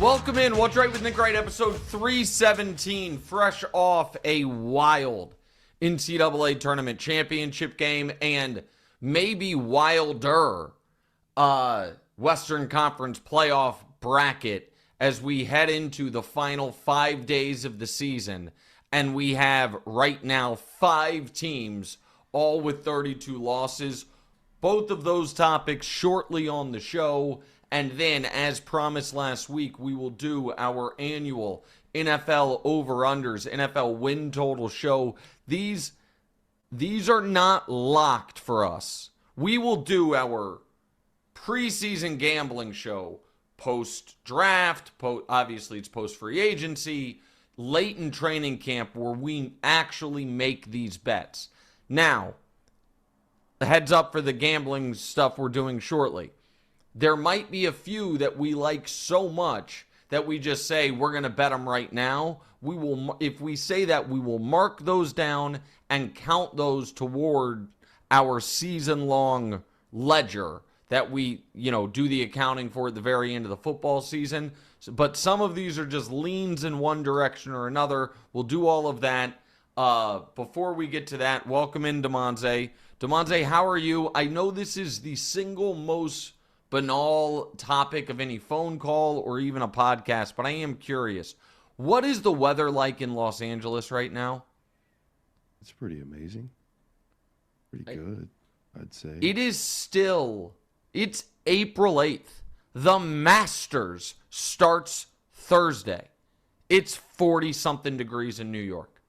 Welcome in. What's Right with Nick Wright, episode 317, fresh off a wild NCAA tournament championship game and maybe wilder Western Conference playoff bracket as we head into the final 5 days of the season. And we have right now 5 teams, all with 32 losses. Both of those topics shortly on the show. And then, as promised last week, we will do our annual NFL over-unders, NFL win total show. These are not locked for us. We will do our preseason gambling show post-draft. Obviously, it's post-free agency, late in training camp, where we actually make these bets. Now, heads up for the gambling stuff we're doing shortly. There might be a few that we like so much that we just say we're going to bet them right now. We will, if we say that, we will mark those down and count those toward our season-long ledger that we, do the accounting for at the very end of the football season. But some of these are just leans in one direction or another. We'll do all of that. Before we get to that, welcome in Damonza. Damonza, how are you? I know this is the single most banal topic of any phone call or even a podcast, but I am curious. What is the weather like in Los Angeles right now? It's pretty amazing. Pretty good, I'd say. It's April 8th. The Masters starts Thursday. It's 40-something degrees in New York.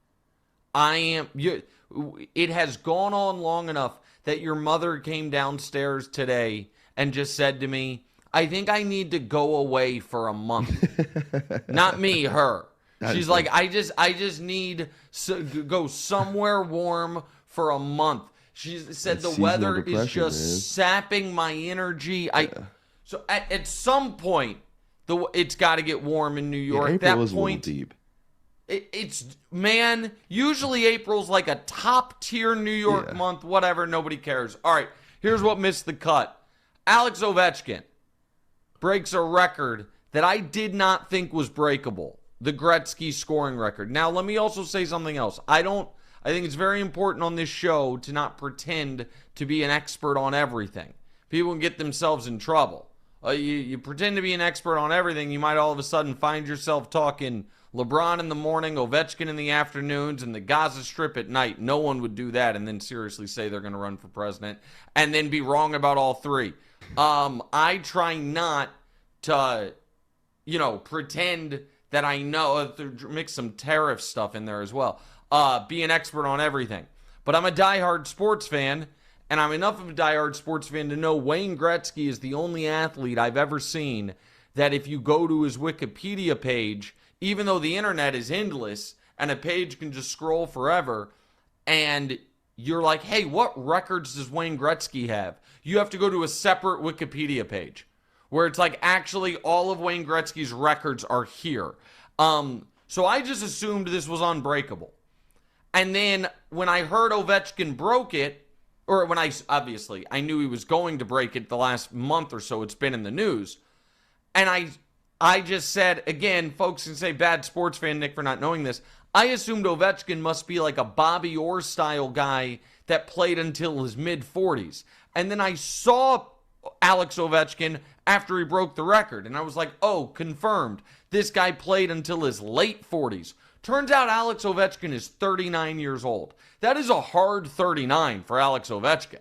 It has gone on long enough that your mother came downstairs today and just said to me, I think I need to go away for a month. Not me, her. She's like, I just need to go somewhere warm for a month. She said the weather is just sapping my energy. So at some point, it's got to get warm in New York. Yeah, April is a little deep. Usually April's like a top tier New York month, whatever, nobody cares. All right, here's what missed the cut. Alex Ovechkin breaks a record that I did not think was breakable, the Gretzky scoring record. Now, let me also say something else. I think it's very important on this show to not pretend to be an expert on everything. People can get themselves in trouble. You pretend to be an expert on everything, you might all of a sudden find yourself talking LeBron in the morning, Ovechkin in the afternoons, and the Gaza Strip at night. No one would do that and then seriously say they're going to run for president and then be wrong about all three. I try not to, pretend that I know, mix some tariff stuff in there as well. Be an expert on everything. But I'm a diehard sports fan, and I'm enough of a diehard sports fan to know Wayne Gretzky is the only athlete I've ever seen that if you go to his Wikipedia page, even though the internet is endless and a page can just scroll forever, and you're like, hey, what records does Wayne Gretzky have? You have to go to a separate Wikipedia page where it's like actually all of Wayne Gretzky's records are here. So I just assumed this was unbreakable. And then when I heard Ovechkin broke it, or when I knew he was going to break it the last month or so, it's been in the news. And I just said, again, folks can say bad sports fan, Nick, for not knowing this. I assumed Ovechkin must be like a Bobby Orr style guy that played until his mid-40s. And then I saw Alex Ovechkin after he broke the record. And I was like, oh, confirmed. This guy played until his late 40s. Turns out Alex Ovechkin is 39 years old. That is a hard 39 for Alex Ovechkin.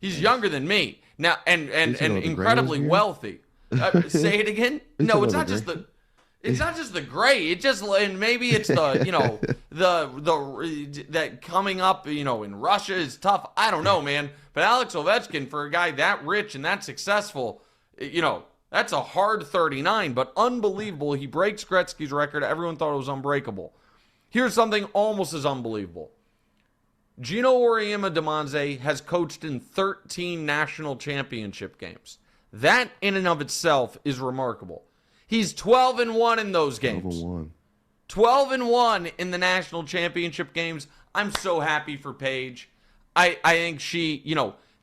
He's younger than me. Now, and incredibly wealthy. Say it again? No, it's not just the... It's not just the gray. It just, and maybe it's the, that coming up, in Russia is tough. I don't know, man. But Alex Ovechkin, for a guy that rich and that successful, that's a hard 39, but unbelievable. He breaks Gretzky's record. Everyone thought it was unbreakable. Here's something almost as unbelievable. Gino Auriemma Damonza has coached in 13 national championship games. That in and of itself is remarkable. He's 12-1 in those games. 12-1 in the national championship games. I'm so happy for Paige. I think she,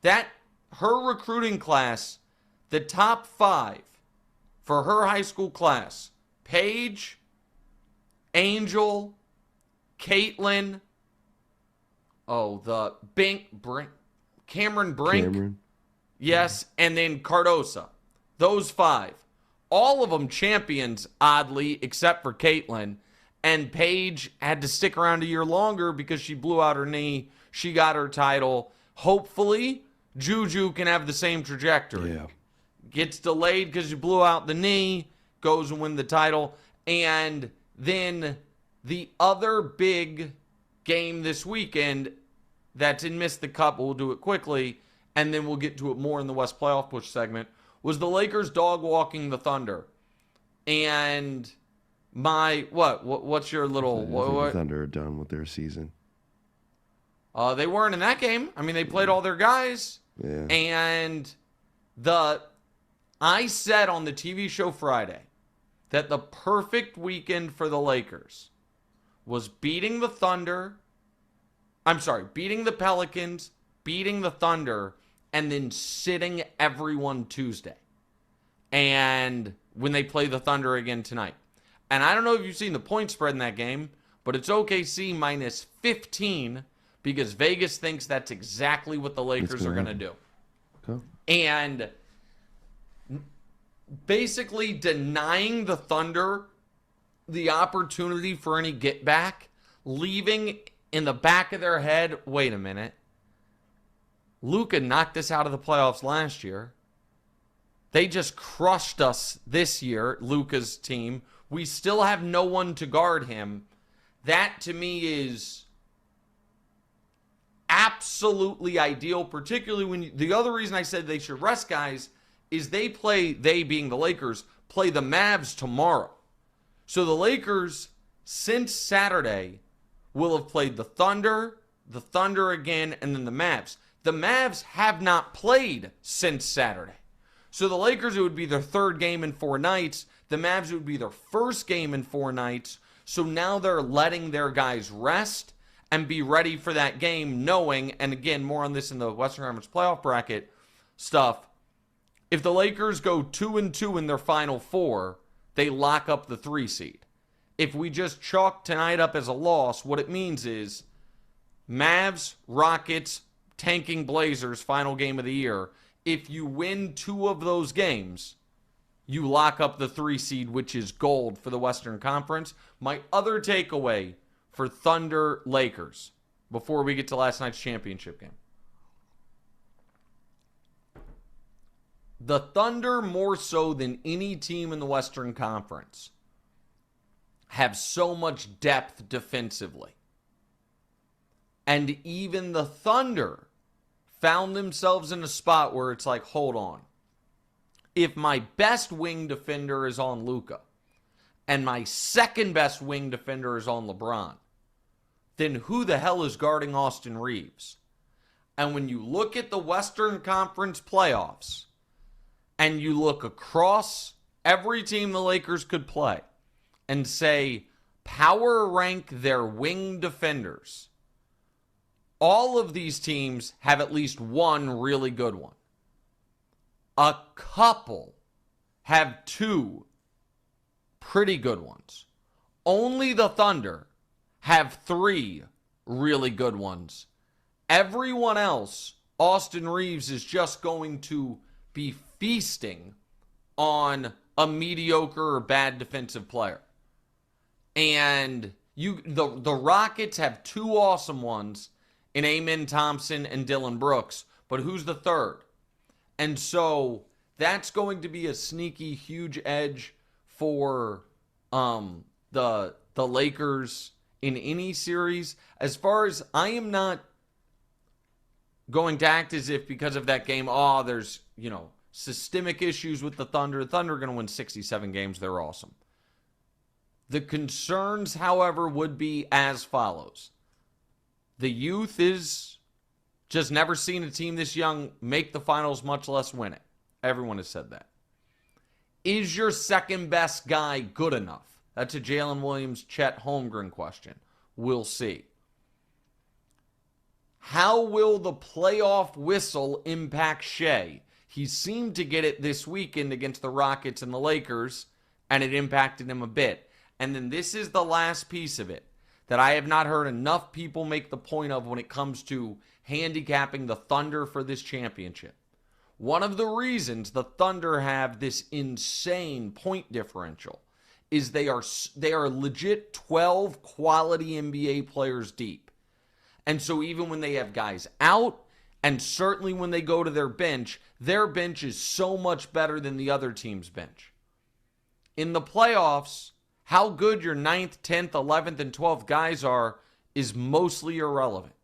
her recruiting class, the top 5 for her high school class Paige, Angel, Caitlin, Cameron Brink. Yes, and then Cardosa. Those 5. All of them champions, oddly, except for Caitlin. And Paige had to stick around a year longer because she blew out her knee. She got her title. Hopefully, Juju can have the same trajectory. Yeah. Gets delayed because you blew out the knee, goes and win the title. And then the other big game this weekend that's in Miss the Cup, we'll do it quickly, and then we'll get to it more in the West Playoff Push segment, was the Lakers dog walking the Thunder. And what's your little... The Thunder are done with their season. They weren't in that game. I mean, they played all their guys. Yeah. And I said on the TV show Friday that the perfect weekend for the Lakers was beating the Pelicans, beating the Thunder, and then sitting everyone Tuesday. And when they play the Thunder again tonight. And I don't know if you've seen the point spread in that game, but it's OKC minus 15 because Vegas thinks that's exactly what the Lakers are going to do. Okay. And basically denying the Thunder the opportunity for any get back, leaving in the back of their head, wait a minute, Luka knocked us out of the playoffs last year. They just crushed us this year, Luka's team. We still have no one to guard him. That, to me, is absolutely ideal, particularly when the other reason I said they should rest guys is they being the Lakers, play the Mavs tomorrow. So the Lakers, since Saturday, will have played the Thunder again, and then the Mavs. The Mavs have not played since Saturday. So the Lakers, it would be their third game in 4 nights. The Mavs, it would be their first game in 4 nights. So now they're letting their guys rest and be ready for that game, knowing, and again, more on this in the Western Conference playoff bracket stuff, if the Lakers go 2-2 in their final 4, they lock up the 3 seed. If we just chalk tonight up as a loss, what it means is Mavs, Rockets, tanking Blazers, final game of the year. If you win 2 of those games, you lock up the 3 seed, which is gold for the Western Conference. My other takeaway for Thunder Lakers before we get to last night's championship game. The Thunder, more so than any team in the Western Conference, have so much depth defensively. And even the Thunder found themselves in a spot where it's like, hold on. If my best wing defender is on Luka and my second best wing defender is on LeBron, then who the hell is guarding Austin Reeves? And when you look at the Western Conference playoffs and you look across every team the Lakers could play and say, power rank their wing defenders, all of these teams have at least one really good one. A couple have 2 pretty good ones. Only the Thunder have 3 really good ones. Everyone else, Austin Reeves is just going to be feasting on a mediocre or bad defensive player. And the Rockets have 2 awesome ones in Amen Thompson and Dylan Brooks, but who's the third? And so that's going to be a sneaky, huge edge for the Lakers in any series. As far as I am not going to act as if because of that game, there's, systemic issues with the Thunder. The Thunder are going to win 67 games. They're awesome. The concerns, however, would be as follows. The youth is just never seen a team this young make the finals, much less win it. Everyone has said that. Is your second best guy good enough? That's a Jalen Williams, Chet Holmgren question. We'll see. How will the playoff whistle impact Shea? He seemed to get it this weekend against the Rockets and the Lakers, and it impacted him a bit. And then this is the last piece of it that I have not heard enough people make the point of when it comes to handicapping the Thunder for this championship. One of the reasons the Thunder have this insane point differential is they are legit 12 quality NBA players deep. And so even when they have guys out, and certainly when they go to their bench is so much better than the other team's bench. In the playoffs, how good your 9th, 10th, 11th, and 12th guys are is mostly irrelevant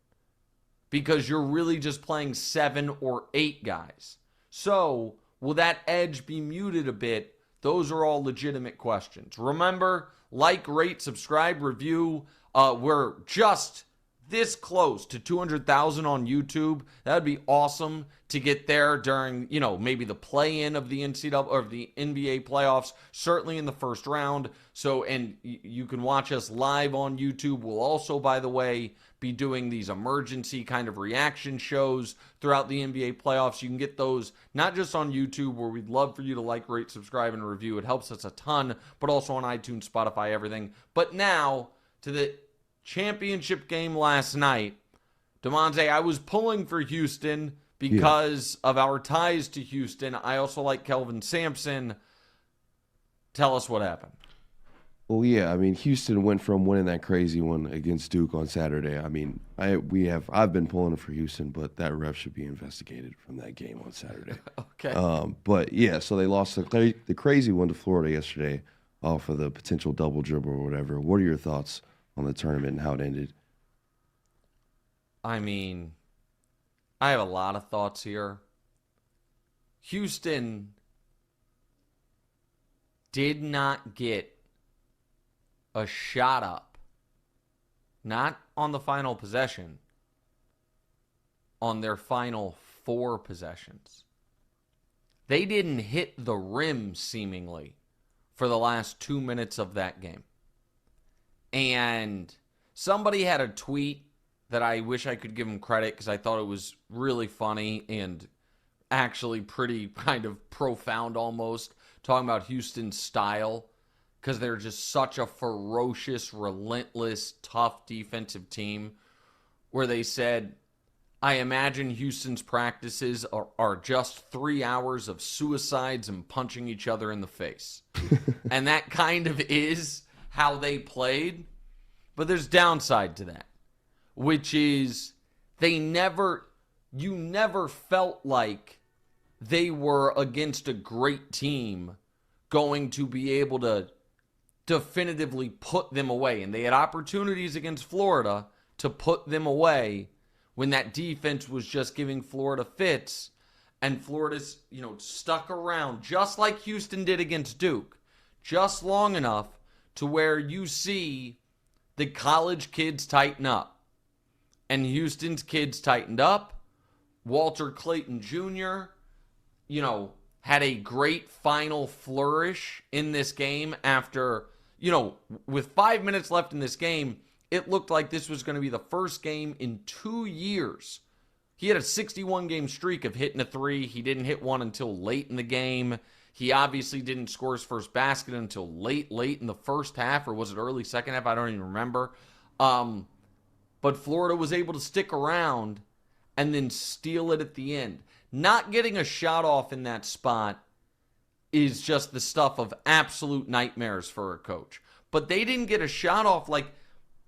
because you're really just playing 7 or 8 guys. So, will that edge be muted a bit? Those are all legitimate questions. Remember, like, rate, subscribe, review. We're just this close to 200,000 on YouTube. That would be awesome to get there during, maybe the play-in of the NCAA or the NBA playoffs, certainly in the first round. So, and you can watch us live on YouTube. We'll also, by the way, be doing these emergency kind of reaction shows throughout the NBA playoffs. You can get those not just on YouTube, where we'd love for you to like, rate, subscribe, and review. It helps us a ton, but also on iTunes, Spotify, everything. But now to the championship game last night. Damonza, I was pulling for Houston because of our ties to Houston. I also like Kelvin Sampson. Tell us what happened. Well, yeah, I mean, Houston went from winning that crazy one against Duke on Saturday. I mean, I've been pulling for Houston, but that ref should be investigated from that game on Saturday. Okay. But yeah, so they lost the crazy one to Florida yesterday off of the potential double dribble or whatever. What are your thoughts on the tournament and how it ended? I mean, I have a lot of thoughts here. Houston did not get a shot up, not on the final possession, on their final 4 possessions. They didn't hit the rim, seemingly, for the last 2 minutes of that game. And somebody had a tweet that I wish I could give them credit because I thought it was really funny and actually pretty kind of profound almost, talking about Houston's style because they're just such a ferocious, relentless, tough defensive team, where they said, I imagine Houston's practices are just 3 hours of suicides and punching each other in the face. And that kind of is how they played, but there's downside to that, which is you never felt like they were against a great team going to be able to definitively put them away. And they had opportunities against Florida to put them away when that defense was just giving Florida fits, and Florida's, stuck around just like Houston did against Duke, just long enough to where you see the college kids tighten up. And Houston's kids tightened up. Walter Clayton Jr., had a great final flourish in this game after, with 5 minutes left in this game, it looked like this was going to be the first game in 2 years. He had a 61-game streak of hitting a 3. He didn't hit one until late in the game. He obviously didn't score his first basket until late in the first half, or was it early second half? I don't even remember. But Florida was able to stick around and then steal it at the end. Not getting a shot off in that spot is just the stuff of absolute nightmares for a coach. But they didn't get a shot off like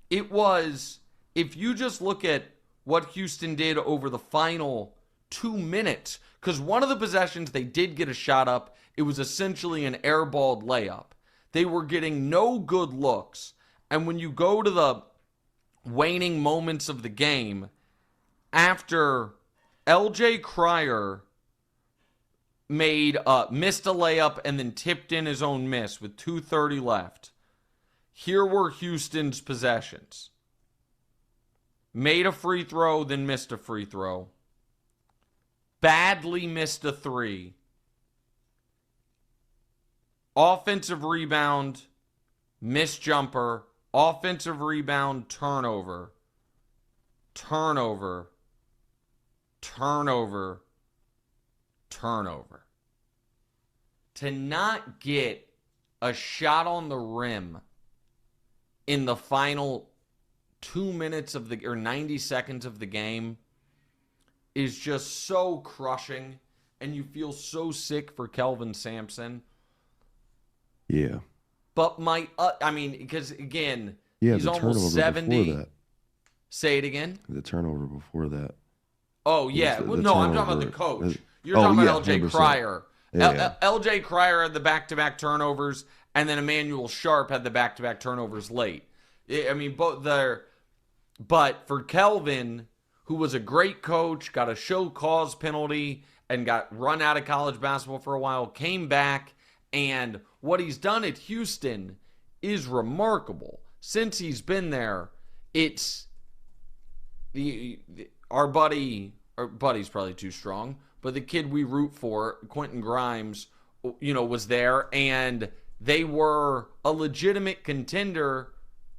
it was. If you just look at what Houston did over the final 2 minutes, because one of the possessions they did get a shot up, it was essentially an airballed layup. They were getting no good looks. And when you go to the waning moments of the game, after LJ Cryer missed a layup and then tipped in his own miss with 2:30 left, here were Houston's possessions. Made a free throw, then missed a free throw. Badly missed a 3. Offensive rebound, missed jumper. Offensive rebound, turnover. Turnover. Turnover. Turnover. To not get a shot on the rim in the final 2 minutes or 90 seconds of the game is just so crushing, and you feel so sick for Kelvin Sampson. Yeah. But because again, Yeah, he's the almost turnover 70. before that. Say it again. The turnover before that. Oh, yeah. The I'm talking about the coach. You're talking about LJ 100%. Cryer. Yeah. LJ Cryer had the back-to-back turnovers, and then Emmanuel Sharp had the back-to-back turnovers late. I mean, but for Kelvin, who was a great coach, got a show cause penalty, and got run out of college basketball for a while, came back, and what he's done at Houston is remarkable. Since he's been there, it's our buddy's probably too strong, but the kid we root for, Quentin Grimes, was there, and they were a legitimate contender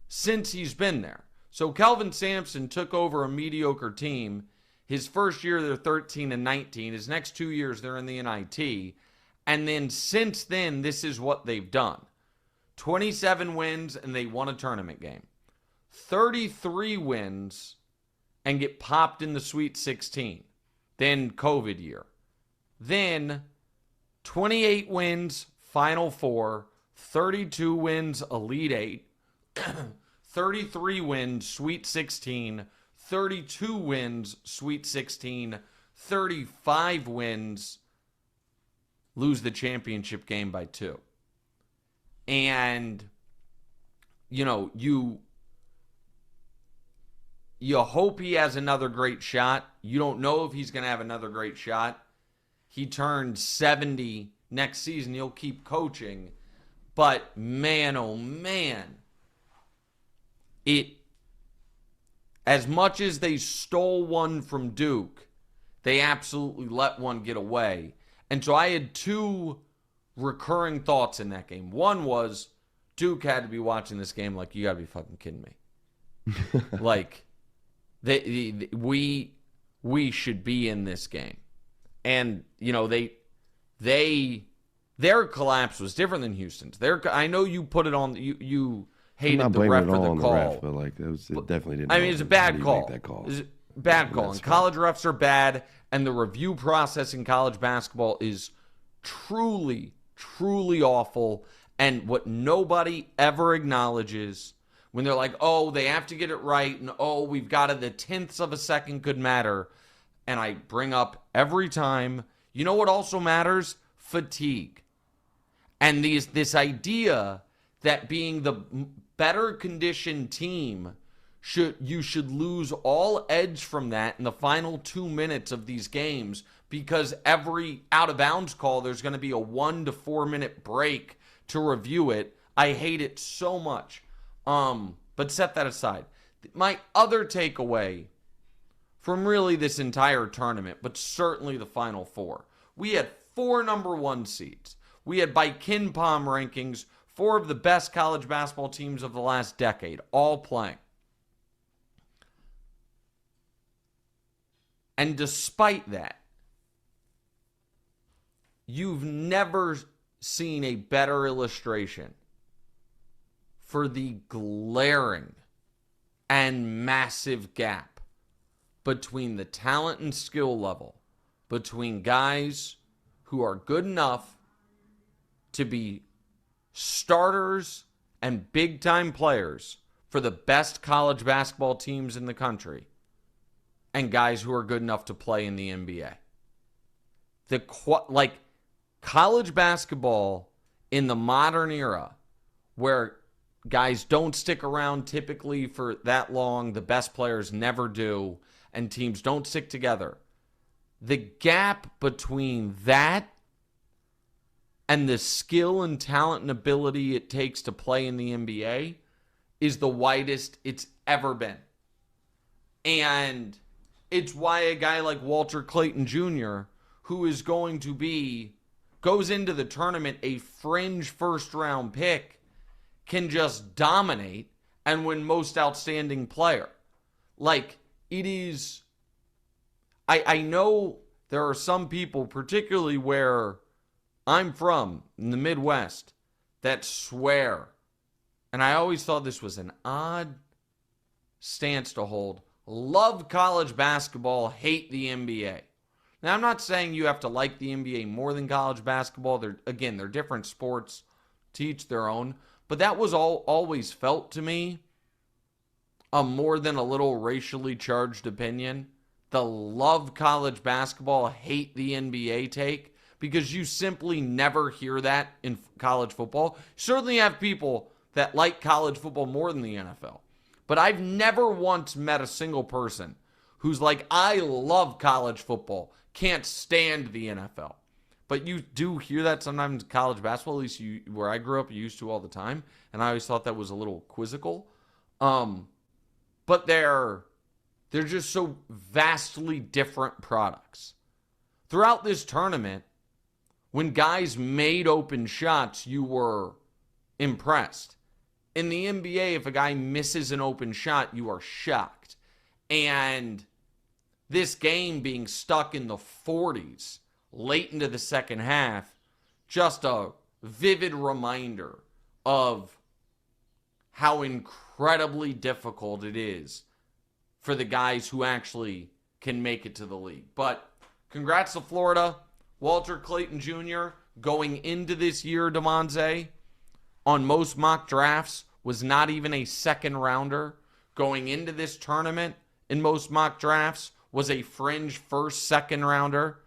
since he's been there. So Kelvin Sampson took over a mediocre team. His first year, they're 13-19. His next 2 years, they're in the NIT. And then since then, this is what they've done. 27 wins, and they won a tournament game. 33 wins, and get popped in the Sweet 16. Then COVID year. Then 28 wins, Final Four. 32 wins, Elite Eight. 33 wins, Sweet 16. 32 wins, Sweet 16. 35 wins, lose the championship game by 2. And, you hope he has another great shot. You don't know if he's going to have another great shot. He turned 70 next season. He'll keep coaching. But, man, oh, man. As much as they stole one from Duke, they absolutely let one get away. And so I had 2 recurring thoughts in that game. One was, Duke had to be watching this game like, you got to be fucking kidding me. Like, we should be in this game. And, their collapse was different than Houston's. I know you put it on, you hated the ref for the call. Ref, but it definitely didn't. I mean, it's a bad call. That call. It's a bad call. And college refs are bad, and the review process in college basketball is truly, truly awful. And what nobody ever acknowledges when they're like, oh, they have to get it right, and oh, we've got it, the tenths of a second could matter. And I bring up every time, you know what also matters? Fatigue. And this idea that being the better conditioned team, you should lose all edge from that in the final 2 minutes of these games, because every out of bounds call, there's going to be a 1 to 4 minute break to review it. I hate it so much. But set that aside. My other takeaway from really this entire tournament, but certainly the Final Four, we had 4 number 1 seeds. We had, by Ken Pom rankings, 4 of the best college basketball teams of the last decade, all playing. And despite that, you've never seen a better illustration for the glaring and massive gap between the talent and skill level between guys who are good enough to be starters and big-time players for the best college basketball teams in the country and guys who are good enough to play in the NBA. College basketball in the modern era, where guys don't stick around typically for that long, the best players never do, and teams don't stick together. The gap between that and the skill and talent and ability it takes to play in the NBA is the widest it's ever been. And it's why a guy like Walter Clayton Jr., who is goes into the tournament a fringe first-round pick, can just dominate and win most outstanding player. It is... I know there are some people, particularly where I'm from, in the Midwest, that swear, and I always thought this was an odd stance to hold, love college basketball, hate the NBA. Now, I'm not saying you have to like the NBA more than college basketball. They're different sports, to each their own. But that was always felt to me more than a little racially charged opinion. The love college basketball, hate the NBA take, because you simply never hear that in college football. You certainly have people that like college football more than the NFL. But I've never once met a single person who's like, I love college football, can't stand the NFL. But you do hear that sometimes in college basketball, at least where I grew up, you used to all the time. And I always thought that was a little quizzical. But they're just so vastly different products. Throughout this tournament, when guys made open shots, you were impressed. In the NBA, if a guy misses an open shot, you are shocked. And this game being stuck in the 40s late into the second half, just a vivid reminder of how incredibly difficult it is for the guys who actually can make it to the league. But congrats to Florida. Walter Clayton Jr. going into this year, Damonza, on most mock drafts, was not even a second rounder. Going into this tournament in most mock drafts was a fringe first, second rounder.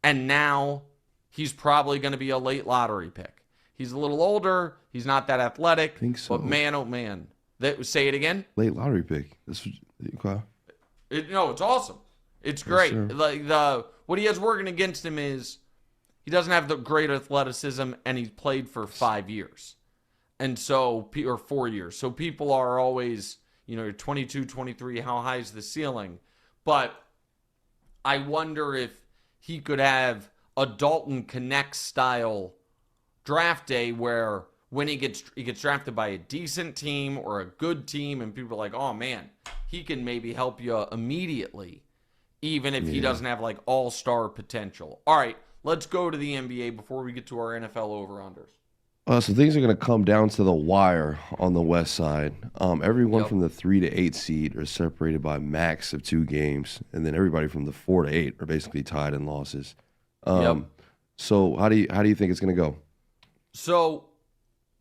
And now he's probably going to be a late lottery pick. He's a little older. He's not that athletic. I think so. But man, oh man. Say it again? Late lottery pick. Okay. No, it's awesome. It's great. Yes, what he has working against him is he doesn't have the great athleticism, and he's played for 5 years. And so, or 4 years. So people are always, you're 22, 23, how high is the ceiling? But I wonder if he could have a Dalton Connect style draft day where when he gets drafted by a decent team or a good team, and people are like, oh man, he can maybe help you immediately, even if he doesn't have like all-star potential. All right, let's go to the NBA before we get to our NFL over-unders. So things are going to come down to the wire on the West side. Everyone from the 3 to 8 seed are separated by max of 2 games, and then everybody from the 4 to 8 are basically tied in losses. So how do you think it's going to go? So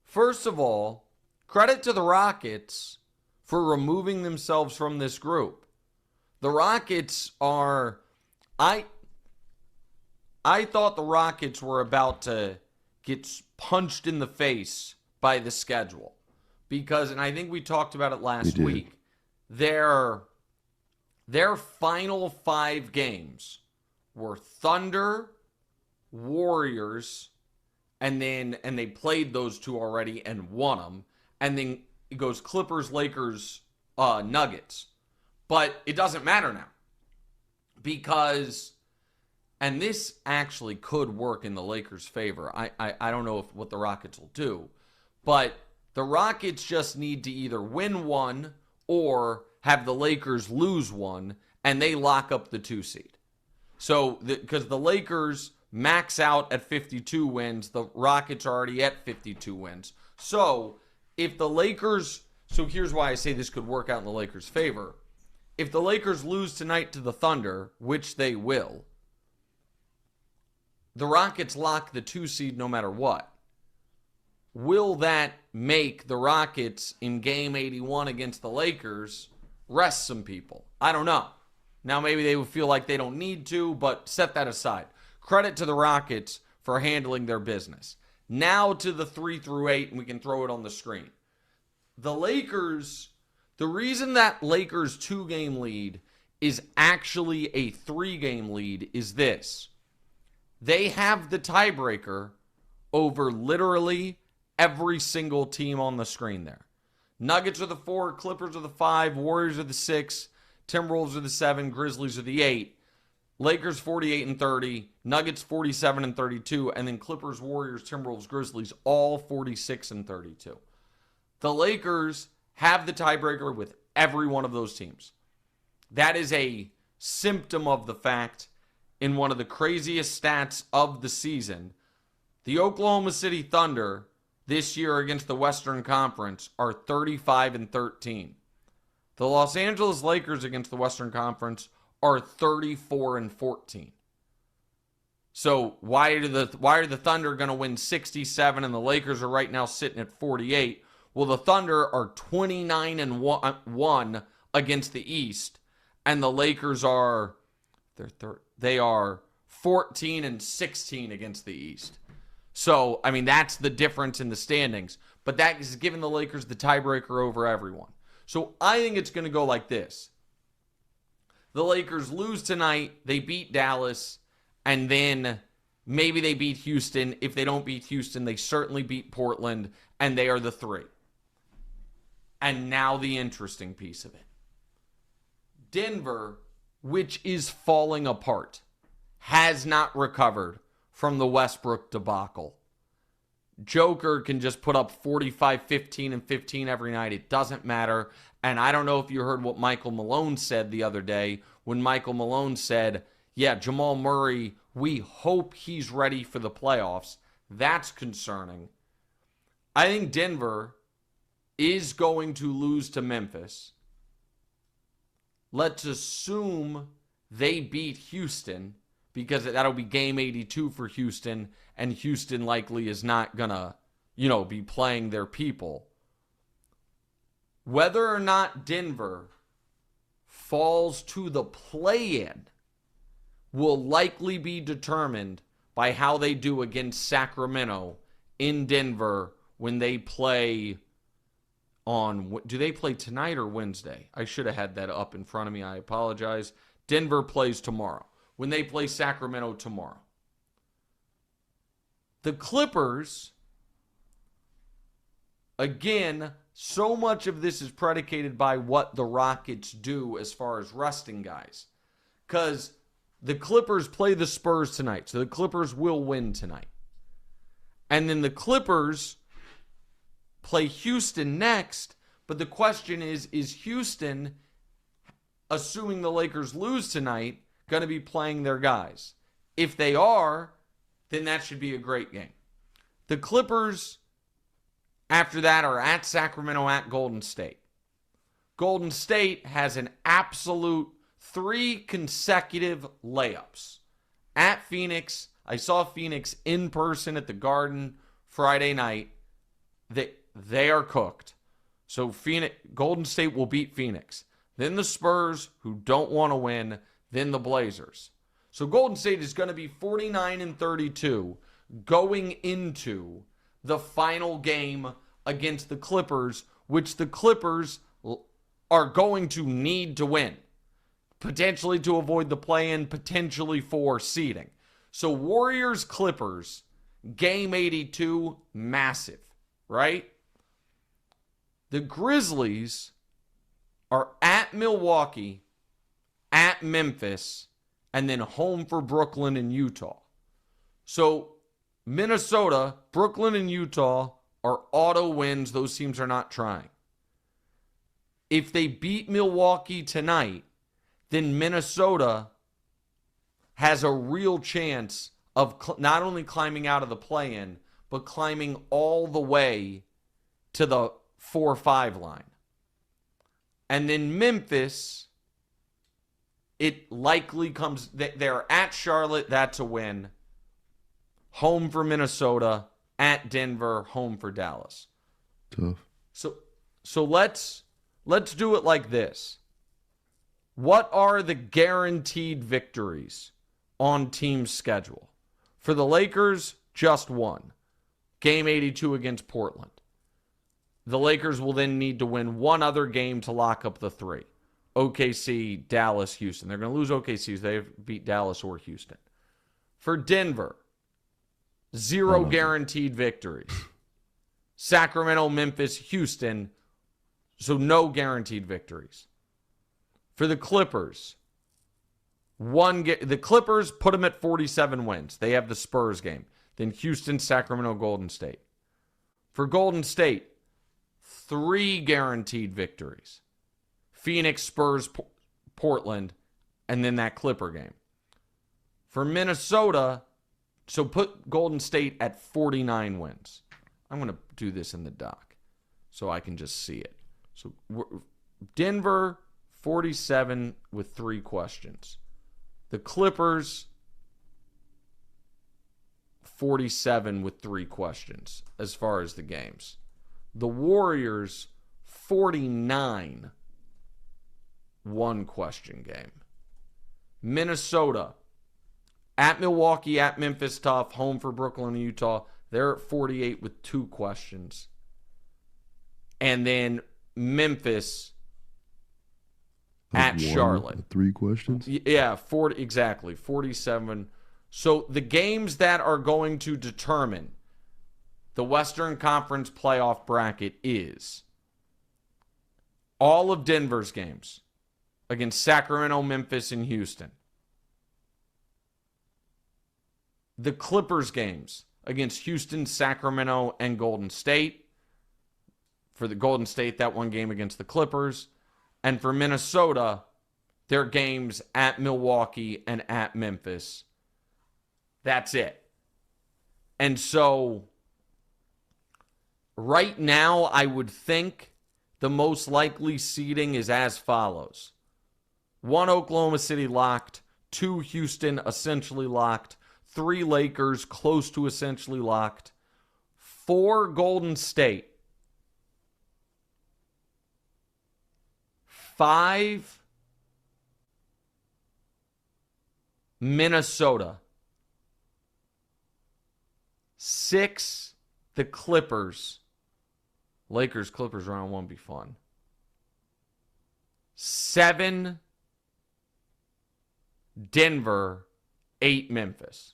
first of all, credit to the Rockets for removing themselves from this group. The Rockets are, I thought the Rockets were about to get punched in the face by the schedule. Because, and I think we talked about it last week, their final 5 games were Thunder, Warriors, and they played those 2 already and won them. And then it goes Clippers, Lakers, Nuggets. But it doesn't matter now. Because, and this actually could work in the Lakers' favor. I don't know what the Rockets will do. But the Rockets just need to either win 1 or have the Lakers lose 1, and they lock up the 2 seed. So, because the Lakers max out at 52 wins, the Rockets are already at 52 wins. So, if the Lakers, so here's why I say this could work out in the Lakers' favor. If the Lakers lose tonight to the Thunder, which they will, the Rockets lock the 2 seed no matter what. Will that make the Rockets in game 81 against the Lakers rest some people? I don't know. Now maybe they would feel like they don't need to, but set that aside. Credit to the Rockets for handling their business. Now to the 3 through 8, and we can throw it on the screen. The Lakers, the reason that Lakers 2-game lead is actually a 3-game lead is this. They have the tiebreaker over literally every single team on the screen there. Nuggets are the 4, Clippers are the 5, Warriors are the 6, Timberwolves are the 7, Grizzlies are the 8, Lakers 48 and 30, Nuggets 47 and 32, and then Clippers, Warriors, Timberwolves, Grizzlies all 46 and 32. The Lakers have the tiebreaker with every one of those teams. That is a symptom of the fact, in one of the craziest stats of the season, the Oklahoma City Thunder, this year against the Western Conference are 35-13. The Los Angeles Lakers against the Western Conference are 34-14. So why are the Thunder going to win 67 and the Lakers are right now sitting at 48? Well, the Thunder are 29-1 against the East, and the Lakers are 14-16 against the East. So, I mean, that's the difference in the standings. But that is giving the Lakers the tiebreaker over everyone. So I think it's going to go like this. The Lakers lose tonight, they beat Dallas, and then maybe they beat Houston. If they don't beat Houston, they certainly beat Portland, and they are the 3. And now the interesting piece of it. Denver, which is falling apart, has not recovered from the Westbrook debacle. Joker can just put up 45, 15, and 15 every night. It doesn't matter. And I don't know if you heard what Michael Malone said the other day when Michael Malone said, yeah, Jamal Murray, we hope he's ready for the playoffs. That's concerning. I think Denver is going to lose to Memphis. Let's assume they beat Houston, because that'll be game 82 for Houston, and Houston likely is not going to, be playing their people. Whether or not Denver falls to the play-in will likely be determined by how they do against Sacramento in Denver when they play on... Do they play tonight or Wednesday? I should have had that up in front of me. I apologize. Denver plays tomorrow. When they play Sacramento tomorrow. The Clippers, again, so much of this is predicated by what the Rockets do as far as resting guys. Because the Clippers play the Spurs tonight, so the Clippers will win tonight. And then the Clippers play Houston next, but the question is Houston, assuming the Lakers lose tonight, going to be playing their guys? If they are, then that should be a great game. The Clippers, after that, are at Sacramento, at Golden State. Golden State has an absolute 3 consecutive layups. At Phoenix, I saw Phoenix in person at the Garden Friday night. They are cooked. So Golden State will beat Phoenix. Then the Spurs, who don't want to win, then the Blazers. So Golden State is going to be 49-32 going into the final game against the Clippers, which the Clippers are going to need to win. Potentially to avoid the play-in, potentially for seeding. So Warriors-Clippers, game 82, massive, right? The Grizzlies are at Milwaukee, at Memphis, and then home for Brooklyn and Utah. So Minnesota, Brooklyn, and Utah are auto wins. Those teams are not trying. If they beat Milwaukee tonight, then Minnesota has a real chance of not only climbing out of the play-in, but climbing all the way to the 4-5 line. And then Memphis, it likely comes, they're at Charlotte, that's a win. Home for Minnesota, at Denver, home for Dallas. Tough. So let's do it like this. What are the guaranteed victories on team's schedule? For the Lakers, just one. Game 82 against Portland. The Lakers will then need to win one other game to lock up the 3. OKC, Dallas, Houston. They're going to lose OKC if they beat Dallas or Houston. For Denver, 0 guaranteed victories. Sacramento, Memphis, Houston, so no guaranteed victories. For the Clippers, the Clippers put them at 47 wins. They have the Spurs game. Then Houston, Sacramento, Golden State. For Golden State, 3 guaranteed victories. Phoenix, Spurs, Portland, and then that Clipper game. For Minnesota, so put Golden State at 49 wins. I'm going to do this in the doc so I can just see it. So Denver, 47 with 3 questions. The Clippers, 47 with 3 questions as far as the games. The Warriors, 49 1-question game. Minnesota, at Milwaukee, at Memphis, tough. Home for Brooklyn and Utah. They're at 48 with 2 questions. And then Memphis at Charlotte. 3 questions? Yeah, 40 exactly. 47. So the games that are going to determine the Western Conference playoff bracket is all of Denver's games against Sacramento, Memphis, and Houston. The Clippers games against Houston, Sacramento, and Golden State. For the Golden State, that one game against the Clippers. And for Minnesota, their games at Milwaukee and at Memphis. That's it. And so, right now, I would think the most likely seeding is as follows. 1 Oklahoma City locked. 2 Houston essentially locked. 3 Lakers close to essentially locked. 4 Golden State. 5 Minnesota. 6 the Clippers. Lakers-Clippers round 1 be fun. 7 Denver. 8 Memphis.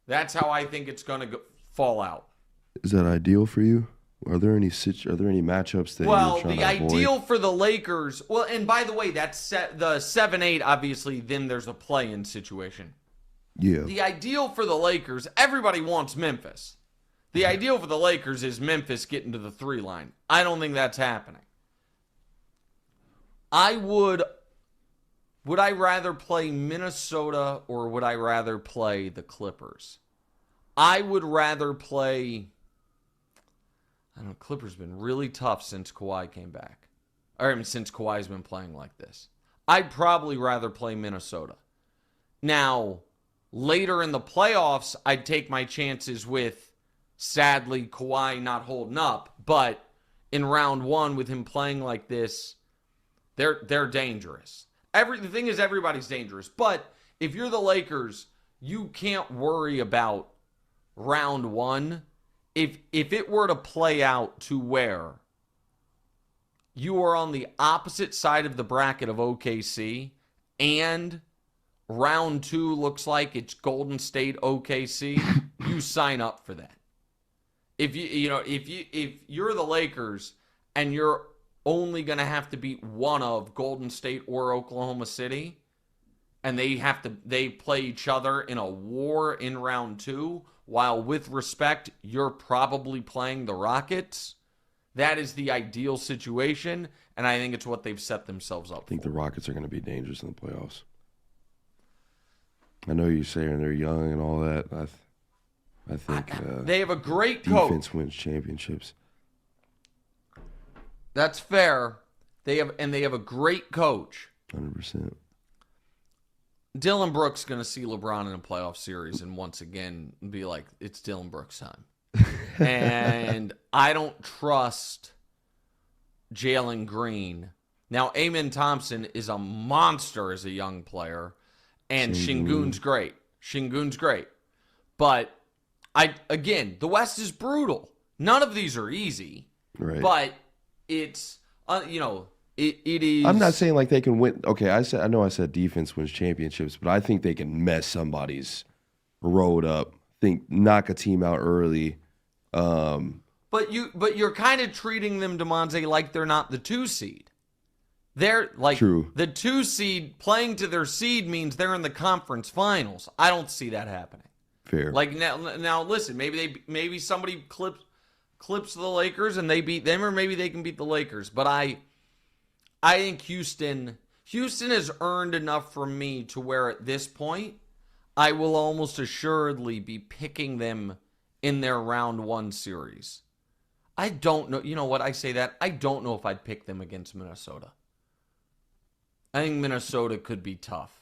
That's how I think it's going to fall out. Is that ideal for you? Are there any matchups that you're trying to avoid? The ideal for the Lakers. Well, and by the way, that's the 7-8. Obviously, then there's a play-in situation. Yeah. The ideal for the Lakers. Everybody wants Memphis. The ideal for the Lakers is Memphis getting to the 3 line. I don't think that's happening. Would I rather play Minnesota or would I rather play the Clippers? I would rather play. I don't know. Clippers been really tough since Kawhi came back. Or since Kawhi's been playing like this. I'd probably rather play Minnesota. Now, later in the playoffs, I'd take my chances with, sadly, Kawhi not holding up. But in round 1, with him playing like this, they're dangerous. The thing is, everybody's dangerous. But if you're the Lakers, you can't worry about round 1. If it were to play out to where you are on the opposite side of the bracket of OKC and round 2 looks like it's Golden State OKC, you sign up for that. If you're the Lakers and you're only going to have to beat one of Golden State or Oklahoma City, and they play each other in a war in round 2, while with respect, you're probably playing the Rockets. That is the ideal situation, and I think it's what they've set themselves up for. I think the Rockets are going to be dangerous in the playoffs. I know you're saying they're young and all that. I think they have a great coach. Defense wins championships. That's fair. They have a great coach. 100%. Dylan Brooks going to see LeBron in a playoff series and once again be like, it's Dylan Brooks' time. And I don't trust Jalen Green. Now, Amen Thompson is a monster as a young player, and Şengün's great. Şengün's great. But, the West is brutal. None of these are easy. Right. But it's, it is. I'm not saying like they can win. Okay, I know I said defense wins championships, but I think they can mess somebody's road up. Knock a team out early. But you're kind of treating them, Damonza, like they're not the 2 seed. They're like True. The 2 seed playing to their seed means they're in the conference finals. I don't see that happening. Fair. Like now listen, maybe somebody clips the Lakers and they beat them, or maybe they can beat the Lakers. But I think Houston has earned enough from me to where at this point I will almost assuredly be picking them in their round one series. I don't know. You know what? I say that. I don't know if I'd pick them against Minnesota. I think Minnesota could be tough.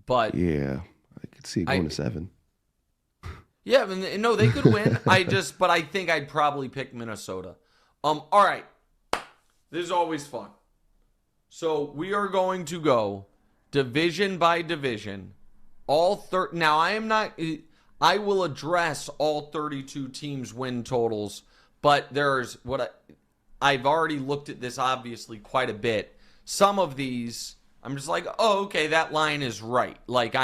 But yeah, I could see it going to 7. Yeah, no, they could win. But I think I'd probably pick Minnesota. All right. This is always fun. So we are going to go division by division. Now, I will address all 32 teams' win totals, but I've already looked at this obviously quite a bit. Some of these, I'm just like, oh, okay, that line is right. Like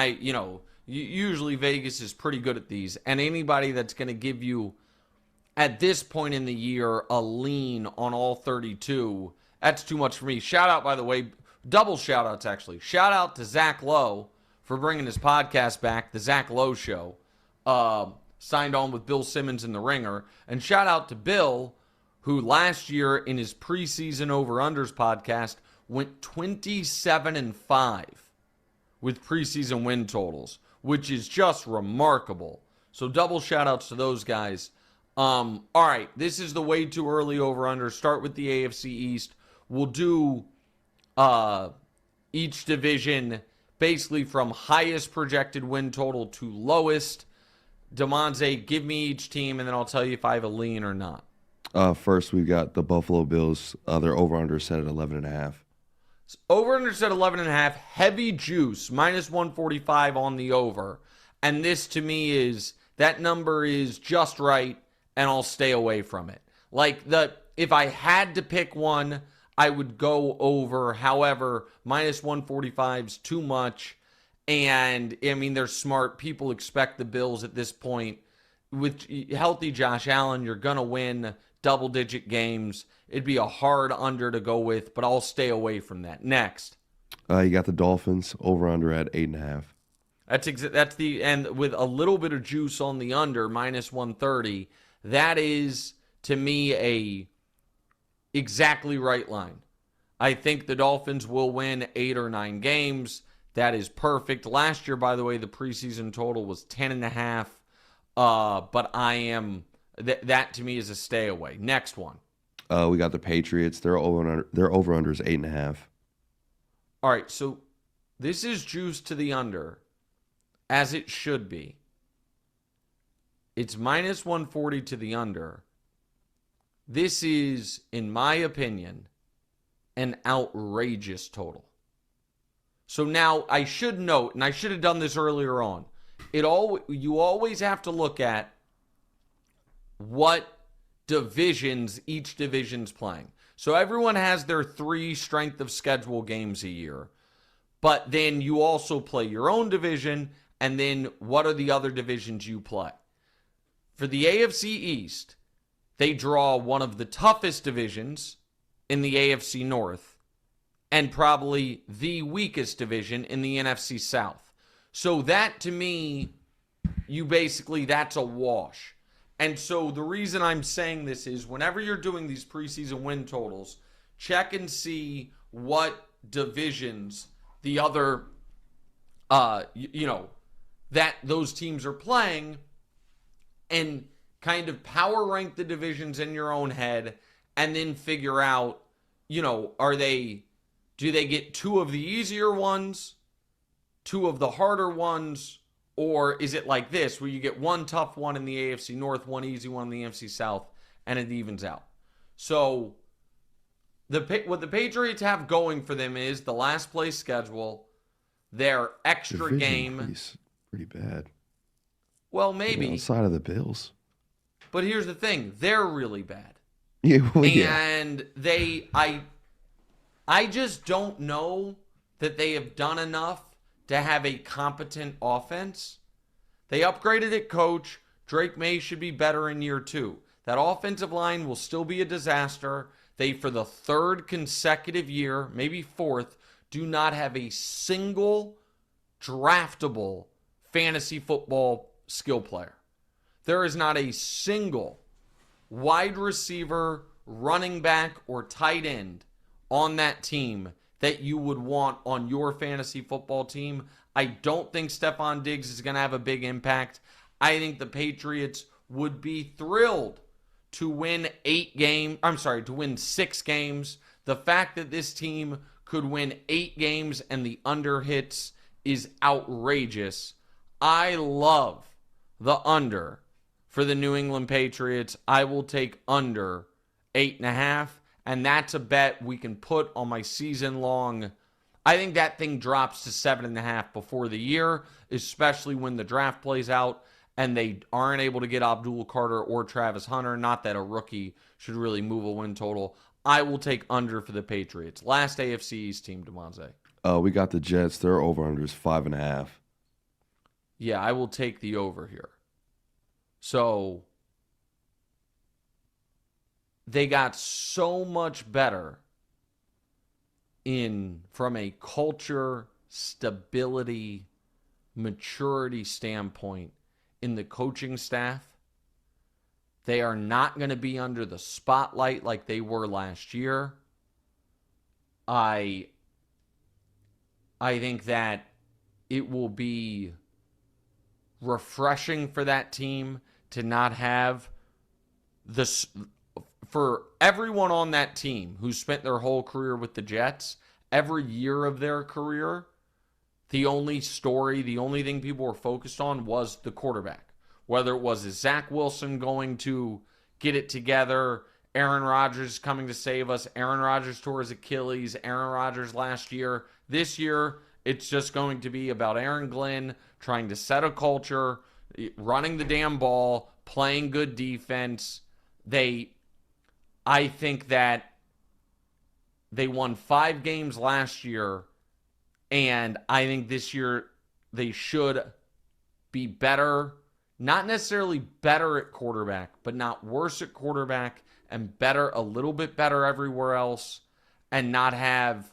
usually Vegas is pretty good at these, and anybody that's going to give you at this point in the year a lean on all 32, that's too much for me. Shout out, by the way, double shout outs actually. Shout out to Zach Lowe for bringing his podcast back, The Zach Lowe Show. Signed on with Bill Simmons in The Ringer. And shout out to Bill, who last year in his preseason over-unders podcast went 27-5 with preseason win totals, which is just remarkable. So double shout outs to those guys. All right, this is the way too early over-under. Start with the AFC East. We'll do each division basically from highest projected win total to lowest. Damonza, give me each team, and then I'll tell you if I have a lean or not. First, we've got the Buffalo Bills. Their over-under set at 11.5. Over-under set 11.5. Heavy juice, minus 145 on the over. And this, to me, that number is just right, and I'll stay away from it. If I had to pick one, I would go over. However, minus 145 is too much. And, I mean, they're smart. People expect the Bills at this point. With healthy Josh Allen, you're going to win double-digit games. It'd be a hard under to go with, but I'll stay away from that. Next. You got the Dolphins over-under at 8.5. That's and with a little bit of juice on the under, minus 130, that is, to me, a exactly right line. I think the Dolphins will win 8 or 9 games. That is perfect. Last year, by the way, the preseason total was 10.5. But that to me is a stay away. Next one. We got the Patriots. Their over-under is 8.5. All right, so this is juice to the under, as it should be. It's minus 140 to the under. This is, in my opinion, an outrageous total. So now I should note, and I should have done this earlier on, you always have to look at what divisions each division's playing. So everyone has their 3 strength of schedule games a year, but then you also play your own division, and then what are the other divisions you play? For the AFC East, they draw one of the toughest divisions in the AFC North, and probably the weakest division in the NFC South. So that, to me, that's a wash. And so the reason I'm saying this is whenever you're doing these preseason win totals, check and see what divisions the other, that those teams are playing, and kind of power rank the divisions in your own head, and then figure out, do they get 2 of the easier ones, 2 of the harder ones, or is it like this, where you get 1 tough one in the AFC North, 1 easy one in the AFC South, and it evens out? So what the Patriots have going for them is the last place schedule, their extra game. Pretty bad. Well, maybe. Outside of the Bills. But here's the thing. They're really bad. Yeah, well, and I just don't know that they have done enough to have a competent offense. They upgraded at coach. Drake May should be better in year 2. That offensive line will still be a disaster. They, for the 3rd consecutive year, maybe 4th, do not have a single draftable fantasy football skill player. There is not a single wide receiver, running back, or tight end on that team that you would want on your fantasy football team. I don't think Stephon Diggs is going to have a big impact. I think the Patriots would be thrilled to win 6 games. The fact that this team could win 8 games and the under hits is outrageous. I love the under for the New England Patriots. I will take under 8.5, and that's a bet we can put on my season long. I think that thing drops to 7.5 before the year, especially when the draft plays out and they aren't able to get Abdul Carter or Travis Hunter. Not that a rookie should really move a win total. I will take under for the Patriots. Last AFC East team, Damonza. We got the Jets. Their over-under is 5.5. Yeah, I will take the over here. So they got so much better from a culture, stability, maturity standpoint in the coaching staff. They are not going to be under the spotlight like they were last year. I think that it will be refreshing for that team to not have this. For everyone on that team who spent their whole career with the Jets, every year of their career, the only thing people were focused on was the quarterback. Whether it was, is Zach Wilson going to get it together? Aaron Rodgers coming to save us? Aaron Rodgers tore his Achilles. Aaron Rodgers last year. This year, it's just going to be about Aaron Glenn trying to set a culture, running the damn ball, playing good defense. I think that they won 5 games last year, and I think this year they should be better. Not necessarily better at quarterback, but not worse at quarterback, and a little bit better everywhere else, and not have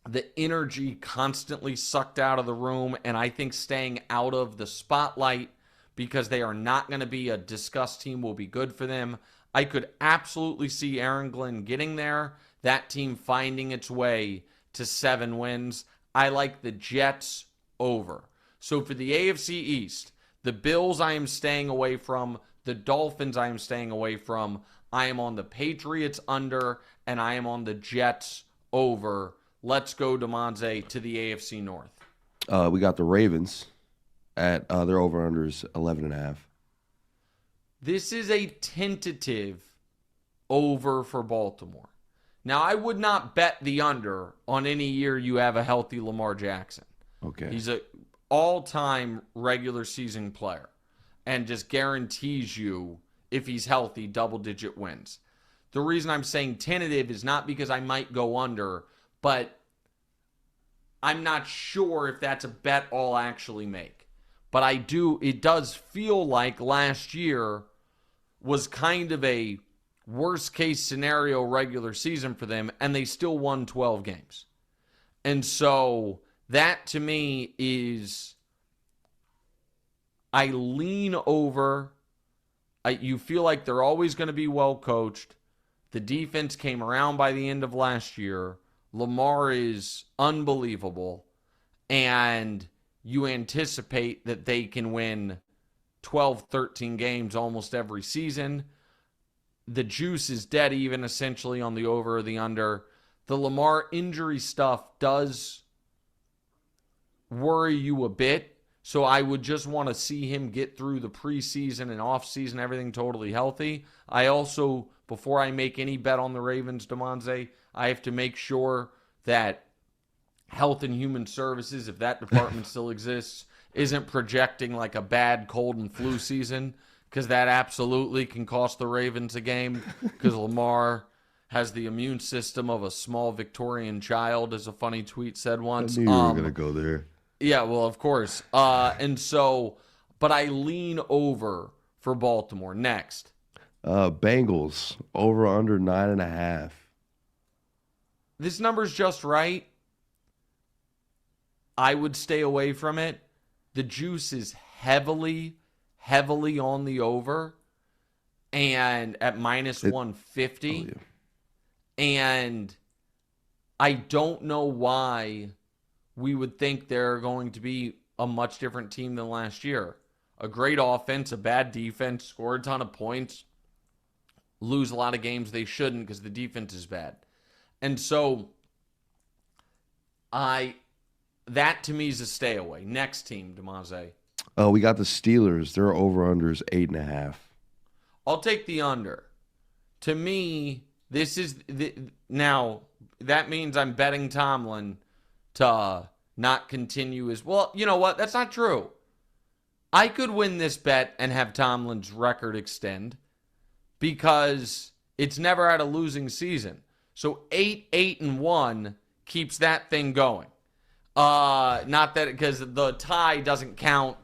the energy constantly sucked out of the room, and I think staying out of the spotlight because they are not going to be a discussed team will be good for them. I could absolutely see Aaron Glenn getting there, that team finding its way to 7 wins. I like the Jets over. So for the AFC East, the Bills I am staying away from, the Dolphins I am staying away from. I am on the Patriots under, and I am on the Jets over. Let's go, Damonza, to the AFC North. We got the Ravens at their over-under is 11.5. This is a tentative over for Baltimore. Now, I would not bet the under on any year you have a healthy Lamar Jackson. Okay. He's an all-time regular season player and just guarantees you, if he's healthy, double-digit wins. The reason I'm saying tentative is not because I might go under, but I'm not sure if that's a bet I'll actually make. But it does feel like last year was kind of a worst-case scenario regular season for them, and they still won 12 games. And so that, to me, is I lean over. You feel like they're always going to be well-coached. The defense came around by the end of last year. Lamar is unbelievable. And you anticipate that they can win 12, 13 games almost every season. The juice is dead even, essentially, on the over or the under. The Lamar injury stuff does worry you a bit. So I would just want to see him get through the preseason and offseason, everything totally healthy. I also, before I make any bet on the Ravens, Damonza, I have to make sure that Health and Human Services, if that department still exists, isn't projecting like a bad cold and flu season, because that absolutely can cost the Ravens a game, because Lamar has the immune system of a small Victorian child, as a funny tweet said once. I knew you were going to go there. Yeah, well, of course. But I lean over for Baltimore. Next. Bengals, over under 9.5. This number's just right. I would stay away from it. The juice is heavily on the over, and at minus 150. Yeah. And I don't know why we would think they're going to be a much different team than last year. a great offense, a bad defense, score a ton of points, lose a lot of games they shouldn't because the defense is bad. And so that to me is a stay away. Next team, Damonza. We got the Steelers. Their over-under is 8.5. I'll take the under. To me, this is now that means I'm betting Tomlin to not continue as well. You know what? That's not true. I could win this bet and have Tomlin's record extend because it's never had a losing season. So 8-1 keeps that thing going. Not that because the tie doesn't count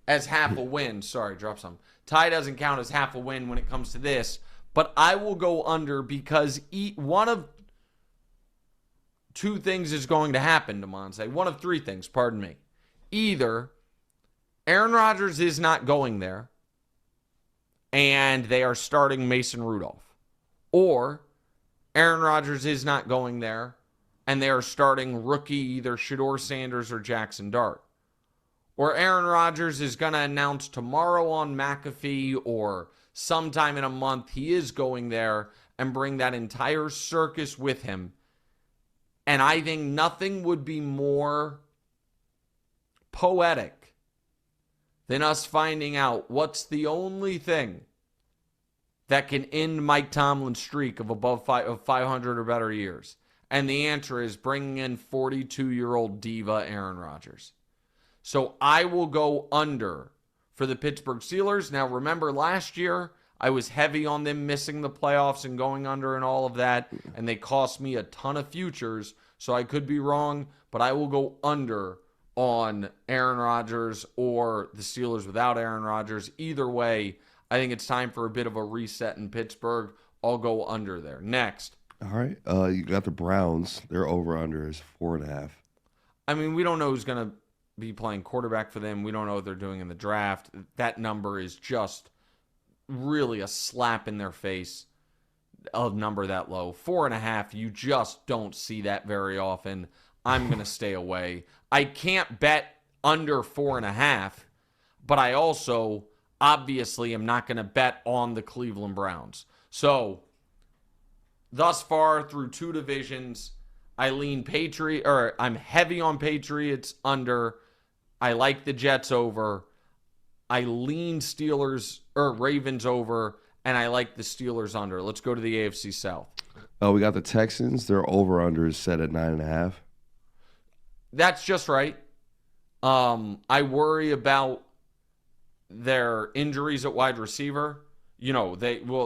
as half a win. Sorry, drop some. Tie doesn't count as half a win when it comes to this. But I will go under because one of two things is going to happen, Damonza. One of three things, pardon me. Either Aaron Rodgers is not going there and they are starting Mason Rudolph. Or Aaron Rodgers is not going there and they are starting rookie either Shedeur Sanders or Jackson Dart. Or Aaron Rodgers is going to announce tomorrow on McAfee or sometime in a month he is going there and bring that entire circus with him. And I think nothing would be more poetic than us finding out what's the only thing that can end Mike Tomlin's streak of above 500 or better years. And the answer is bringing in 42-year-old diva Aaron Rodgers. So I will go under for the Pittsburgh Steelers. Now, remember last year, I was heavy on them missing the playoffs and going under and all of that, and they cost me a ton of futures, so I could be wrong, but I will go under on Aaron Rodgers or the Steelers without Aaron Rodgers. Either way, I think it's time for a bit of a reset in Pittsburgh. I'll go under there. Next. All right. You got the Browns. Their over-under is 4.5. I mean, we don't know who's going to be playing quarterback for them. We don't know what they're doing in the draft. That number is just really a slap in their face, a number that low. 4.5, you just don't see that very often. I'm going to stay away. I can't bet under 4.5, but I also obviously am not going to bet on the Cleveland Browns. So thus far through two divisions, I'm heavy on Patriots under. I like the Jets over. I lean Ravens over, and I like the Steelers under. Let's go to the AFC South. We got the Texans. Their over-under is set at 9.5. That's just right. I worry about their injuries at wide receiver. You know,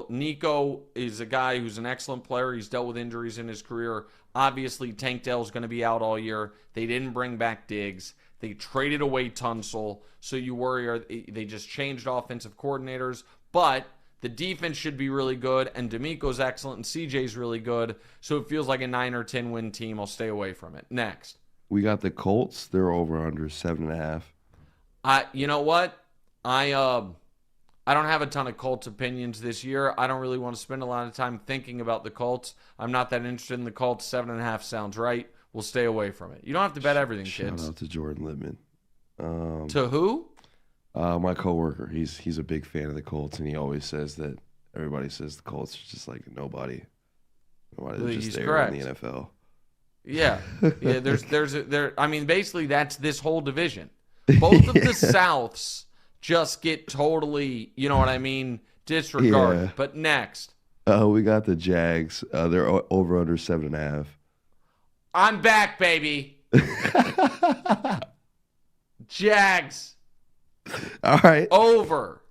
Nico is a guy who's an excellent player. He's dealt with injuries in his career. Obviously, Tank Dell's going to be out all year. They didn't bring back Diggs. They traded away Tunsil. So you worry, they just changed offensive coordinators. But the defense should be really good, and D'Amico's excellent, and CJ's really good. So it feels like a 9 or 10 win team. I'll stay away from it. Next. We got the Colts. They're over-under 7.5. You know what? I don't have a ton of Colts opinions this year. I don't really want to spend a lot of time thinking about the Colts. I'm not that interested in the Colts. 7.5 sounds right. We'll stay away from it. You don't have to bet everything, kids. Shout out to Jordan Lippman. To who? My coworker. He's a big fan of the Colts, and he always says that everybody says the Colts are just like nobody. They're just there correct. in the NFL. Yeah. I mean, basically, that's this whole division. Both of the Souths just get totally, you know what I mean, disregarded. Yeah. But next. We got the Jags. They're over under 7.5. I'm back, baby. Jags. All right. Over.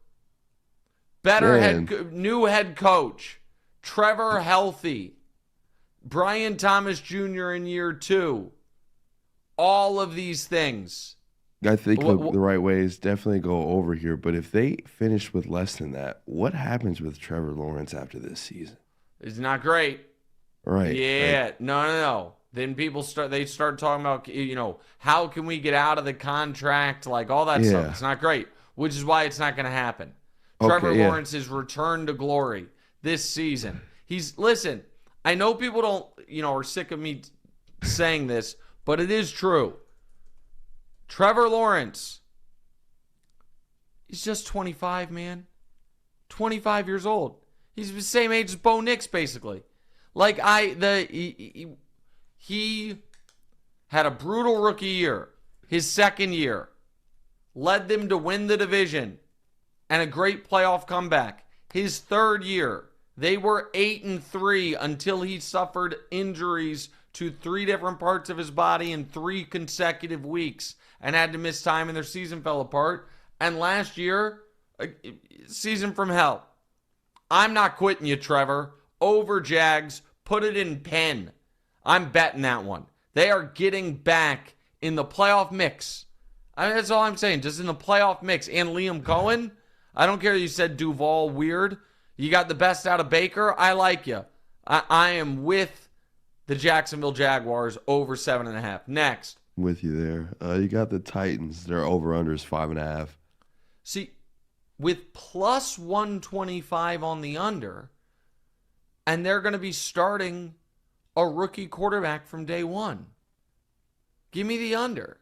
Better new head coach. Trevor healthy. Brian Thomas Jr. in year 2. All of these things. I think the right way is definitely go over here. But if they finish with less than that, what happens with Trevor Lawrence after this season? It's not great. Right. Yeah. Right. No. Then people start talking about, how can we get out of the contract, like all that stuff. It's not great, which is why it's not going to happen. Trevor Lawrence's return to glory this season. Listen, I know people don't, are sick of me saying this, but it is true. Trevor Lawrence He's just 25, man. 25 years old. He's the same age as Bo Nix, basically. Like, he had a brutal rookie year. His second year led them to win the division and a great playoff comeback. His third year, they were 8-3 until he suffered injuries to 3 different parts of his body in 3 consecutive weeks and had to miss time and their season fell apart. And last year, season from hell. I'm not quitting you, Trevor. Over Jags, put it in pen. I'm betting that one. They are getting back in the playoff mix. That's all I'm saying. Just in the playoff mix. And Liam Cohen, I don't care you said Duval weird. You got the best out of Baker. I like you. I am with the Jacksonville Jaguars over 7.5. Next. With you there. You got the Titans. Their over-under is 5.5. See, with plus 125 on the under, and they're going to be starting a rookie quarterback from day one. Give me the under.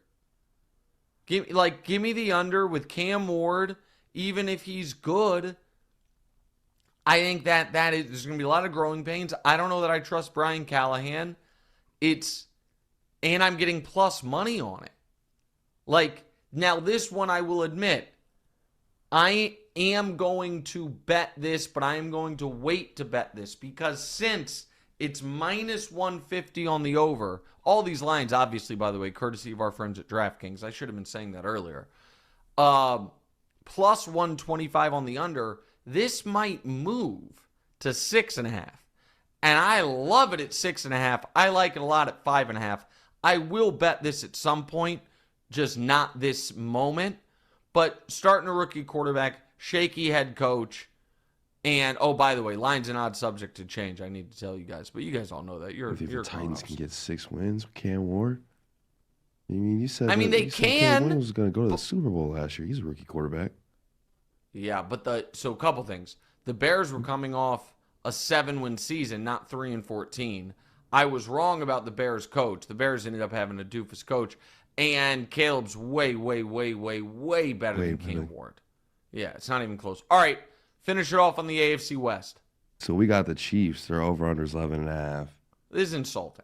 Give me the under with Cam Ward, even if he's good. I think that there's going to be a lot of growing pains. I don't know that I trust Brian Callahan. And I'm getting plus money on it. Like, now this one I will admit, I am going to bet this, but I am going to wait to bet this because since it's minus 150 on the over, all these lines, obviously, by the way, courtesy of our friends at DraftKings. I should have been saying that earlier. Plus 125 on the under. This might move to 6.5. And I love it at 6.5. I like it a lot at 5.5. I will bet this at some point, just not this moment. But starting a rookie quarterback, shaky head coach, and oh, by the way, line's an odd subject to change. I need to tell you guys, but you guys all know that. If the Titans can get 6 wins with Cam Ward, I mean, you said they can. Cam Ward was going to go to the Super Bowl last year. He's a rookie quarterback. Yeah, but so a couple things. The Bears were coming off a 7-win season, not 3-14. I was wrong about the Bears coach. The Bears ended up having a doofus coach. And Caleb's way better than Cam Ward. Yeah, it's not even close. All right, finish it off on the AFC West. So we got the Chiefs. Their over-under is 11.5. This is insulting.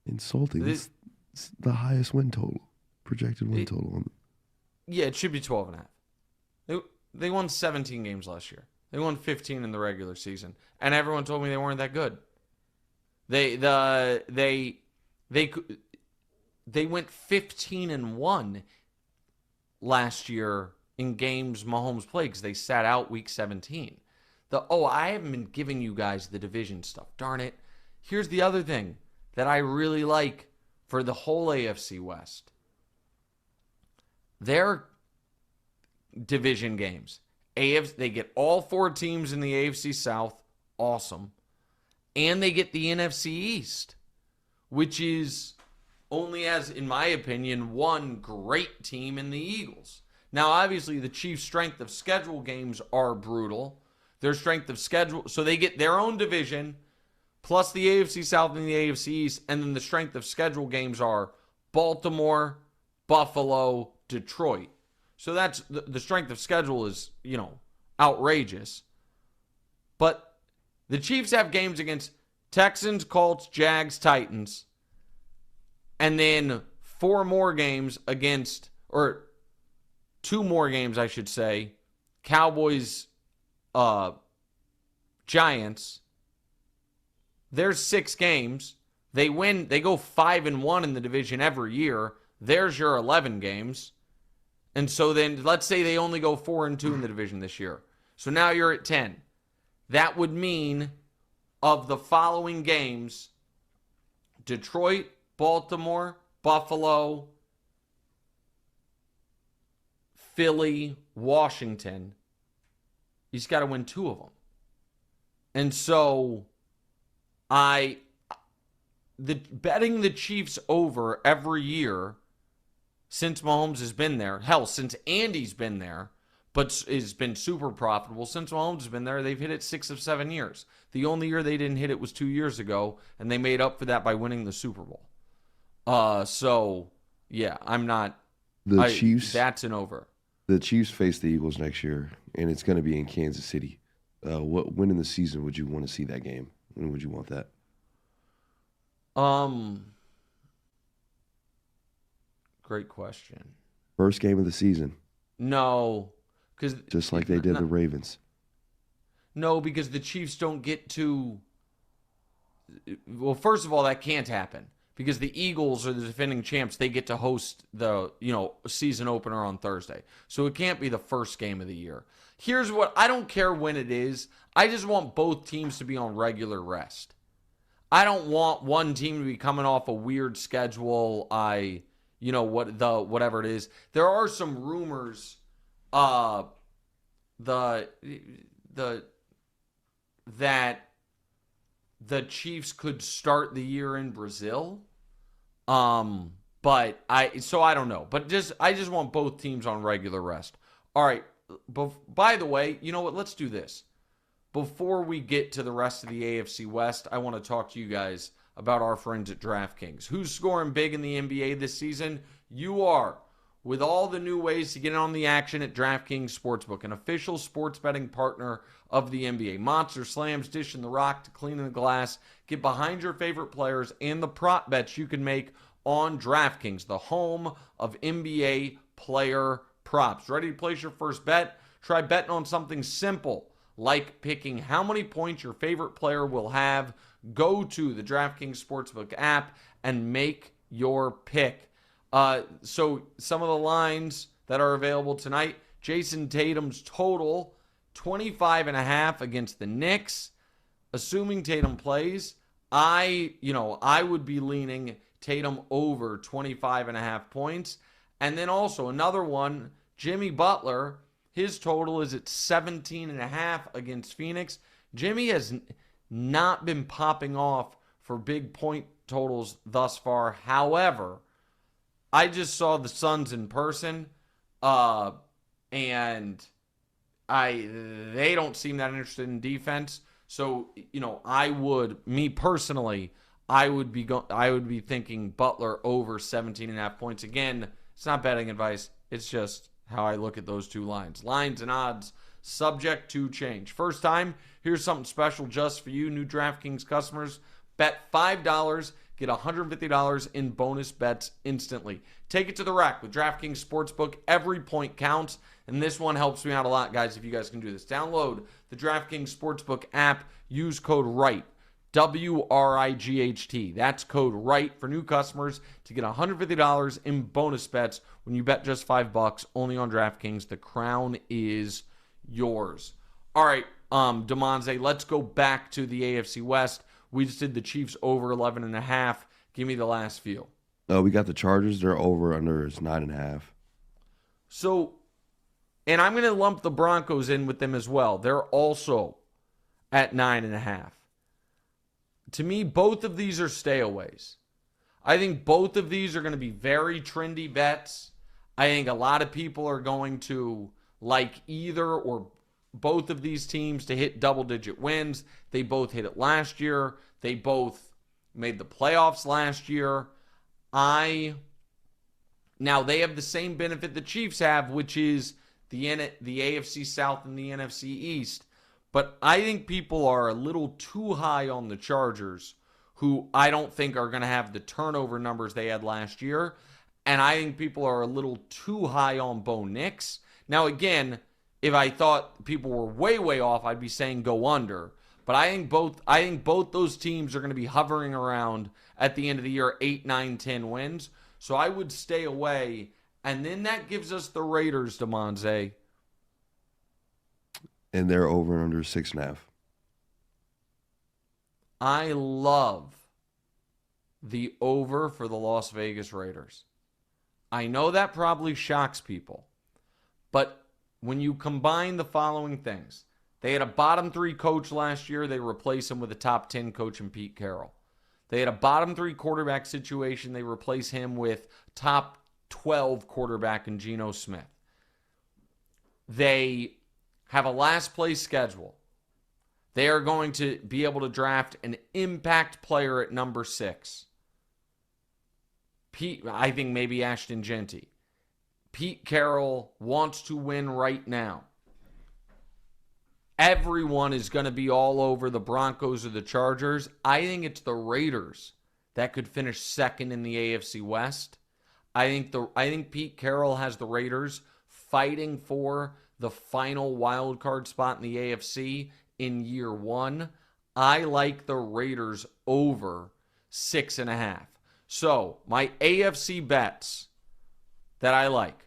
Insulting? It's the highest win total. Projected win total. Yeah, it should be 12.5. They won 17 games last year. They won 15 in the regular season. And everyone told me they weren't that good. They went 15-1 last year in games Mahomes played because they sat out week 17. I haven't been giving you guys the division stuff. Darn it. Here's the other thing that I really like for the whole AFC West. Their division games. They get all 4 teams in the AFC South. Awesome. And they get the NFC East, which is only has, in my opinion, one great team in the Eagles. Now, obviously, the Chiefs' strength of schedule games are brutal. Their strength of schedule, so they get their own division, plus the AFC South and the AFC East, and then the strength of schedule games are Baltimore, Buffalo, Detroit. So that's the strength of schedule is, outrageous. But the Chiefs have games against Texans, Colts, Jags, Titans. And then 4 more games against, or 2 more games, I should say, Cowboys, Giants. There's 6 games. They win. They go 5-1 in the division every year. There's your 11 games. And so then let's say they only go 4-2 in the division this year. So now you're at 10. That would mean of the following games, Detroit, Baltimore, Buffalo, Philly, Washington. He's got to win 2 of them. And so betting the Chiefs over every year since Mahomes has been there, hell, since Andy's been there, but has been super profitable. Since Mahomes has been there, they've hit it 6 of 7 years. The only year they didn't hit it was 2 years ago, and they made up for that by winning the Super Bowl. So, yeah, I'm not. The Chiefs. That's an over. The Chiefs face the Eagles next year, and it's going to be in Kansas City. When in the season would you want to see that game? When would you want that? Great question. First game of the season. No, because just like they did the Ravens. No, because the Chiefs don't get to. Well, first of all, that can't happen because the Eagles are the defending champs. They get to host the season opener on Thursday, so it can't be the first game of the year. Here's what I don't care when it is. I just want both teams to be on regular rest. I don't want one team to be coming off a weird schedule. Whatever it is. There are some rumors. That the Chiefs could start the year in Brazil. But I don't know. But I just want both teams on regular rest. All right. By the way, you know what? Let's do this. Before we get to the rest of the AFC West, I want to talk to you guys about our friends at DraftKings. Who's scoring big in the NBA this season? You are. With all the new ways to get in on the action at DraftKings Sportsbook, an official sports betting partner of the NBA. Monster slams, dishing the rock to cleaning the glass. Get behind your favorite players and the prop bets you can make on DraftKings, the home of NBA player props. Ready to place your first bet? Try betting on something simple, like picking how many points your favorite player will have. Go to the DraftKings Sportsbook app and make your pick. So some of the lines that are available tonight: Jason Tatum's total 25.5 against the Knicks. Assuming Tatum plays, I would be leaning Tatum over 25.5 points. And then also another one, Jimmy Butler, his total is at 17.5 against Phoenix. Jimmy has not been popping off for big point totals thus far. However, I just saw the Suns in person, and they don't seem that interested in defense. So, I would be thinking Butler over 17.5 points. Again, it's not betting advice. It's just how I look at those two lines. Lines and odds subject to change. First time, here's something special just for you, new DraftKings customers. Bet $5, get $150 in bonus bets instantly. Take it to the rack with DraftKings Sportsbook. Every point counts, and this one helps me out a lot, guys, if you guys can do this. Download the DraftKings Sportsbook app. Use code Wright, WRIGHT. That's code Wright for new customers to get $150 in bonus bets when you bet just $5 only on DraftKings. The crown is yours. All right, Damonza, let's go back to the AFC West. We just did the Chiefs over 11.5. Give me the last few. We got the Chargers. Their over under is 9.5. So, and I'm going to lump the Broncos in with them as well. They're also at 9.5. To me, both of these are stayaways. I think both of these are going to be very trendy bets. I think a lot of people are going to like either or both of these teams to hit double-digit wins. They both hit it last year. They both made the playoffs last year. Now they have the same benefit the Chiefs have, which is the AFC South and the NFC East. But I think people are a little too high on the Chargers, who I don't think are going to have the turnover numbers they had last year. And I think people are a little too high on Bo Nix. Now, again, if I thought people were way, way off, I'd be saying go under. But I think both those teams are going to be hovering around at the end of the year 8, 9, 10 wins. So I would stay away. And then that gives us the Raiders, Damonza. And they're over and under 6.5. I love the over for the Las Vegas Raiders. I know that probably shocks people. But when you combine the following things, they had a bottom 3 coach last year. They replace him with a top 10 coach in Pete Carroll. They had a bottom 3 quarterback situation. They replace him with top 12 quarterback in Geno Smith. They have a last place schedule. They are going to be able to draft an impact player at number 6. I think maybe Ashton Genty. Pete Carroll wants to win right now. Everyone is going to be all over the Broncos or the Chargers. I think it's the Raiders that could finish second in the AFC West. I think Pete Carroll has the Raiders fighting for the final wild card spot in the AFC in year one. I like the Raiders over 6.5. So my AFC bets that I like: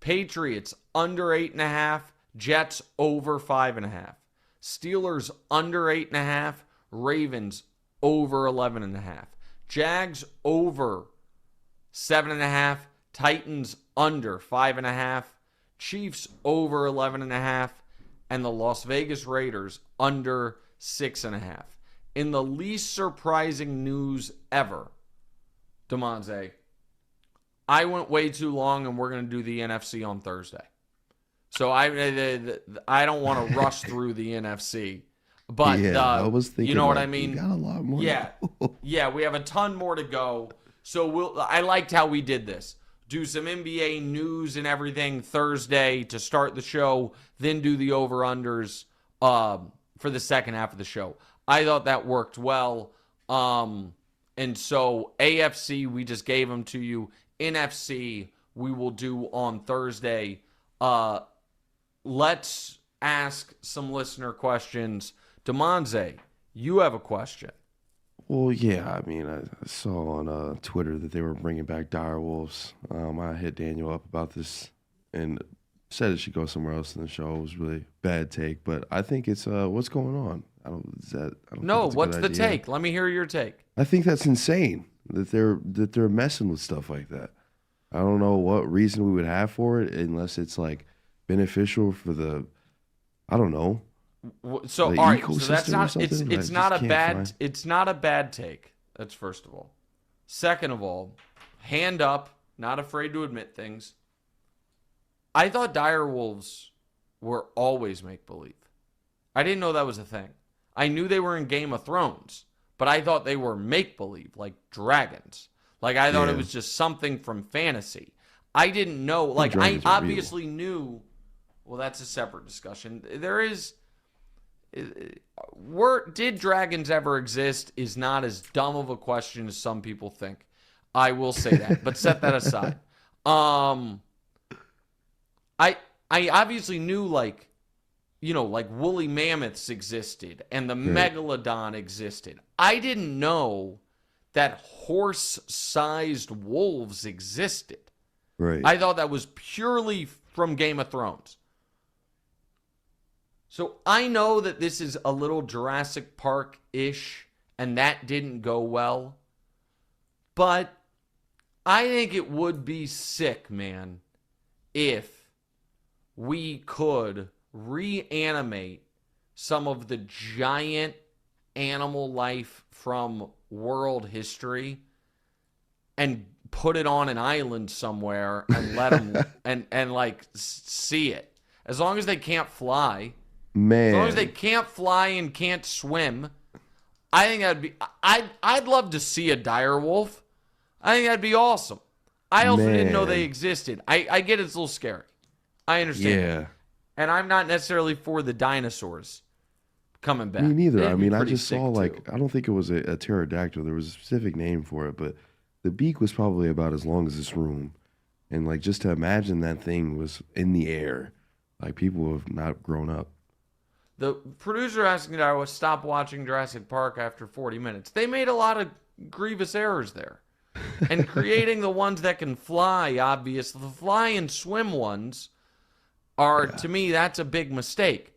Patriots under 8.5, Jets over 5.5, Steelers under 8.5, Ravens over 11.5, Jags over 7.5, Titans under 5.5, Chiefs over 11.5, and the Las Vegas Raiders under 6.5. In the least surprising news ever, Damonza, I went way too long, and we're going to do the NFC on Thursday. So I don't want to rush through the NFC, but I was thinking, you know what I mean? We got a lot more. Yeah, we have a ton more to go. So I liked how we did this. Do some NBA news and everything Thursday to start the show, then do the over-unders for the second half of the show. I thought that worked well. And so AFC, we just gave them to you. NFC, we will do on Thursday. Let's ask some listener questions. Damonza, you have a question. Well, yeah, I mean, I saw on Twitter that they were bringing back dire wolves. I hit Daniel up about this and said it should go somewhere else in the show. It was really bad take, but I think it's what's going on. What's the take? Let me hear your take. I think that's insane that they're messing with stuff like that. I don't know what reason we would have for it unless it's like beneficial for the, I don't know. So all right, so that's not it's not a bad take. That's first of all. Second of all, hand up, not afraid to admit things. I thought dire wolves were always make believe. I didn't know that was a thing. I knew they were in Game of Thrones, but I thought they were make believe, like dragons. Like I thought it was just something from fantasy. I didn't know. Like I obviously knew. Well, that's a separate discussion. Did dragons ever exist is not as dumb of a question as some people think. I will say that, but set that aside. I obviously knew like woolly mammoths existed and the megalodon existed. I didn't know that horse-sized wolves existed. Right. I thought that was purely from Game of Thrones. So I know that this is a little Jurassic Park-ish, and that didn't go well. But I think it would be sick, man, if we could reanimate some of the giant animal life from world history and put it on an island somewhere and let them and like see it. As long as they can't fly. Man. As long as they can't fly and can't swim, I think that'd be. I'd love to see a dire wolf. I think that'd be awesome. I also didn't know they existed. I get it's a little scary. I understand. Yeah. And I'm not necessarily for the dinosaurs coming back. Me neither. It'd I mean, I just saw too. I don't think it was a pterodactyl. There was a specific name for it, but the beak was probably about as long as this room. And like just to imagine that thing was in the air, like people have not grown up. The producer asking that I would stop watching Jurassic Park after 40 minutes. They made a lot of grievous errors there. And creating the ones that can fly, obviously. The fly and swim ones are, to me, that's a big mistake.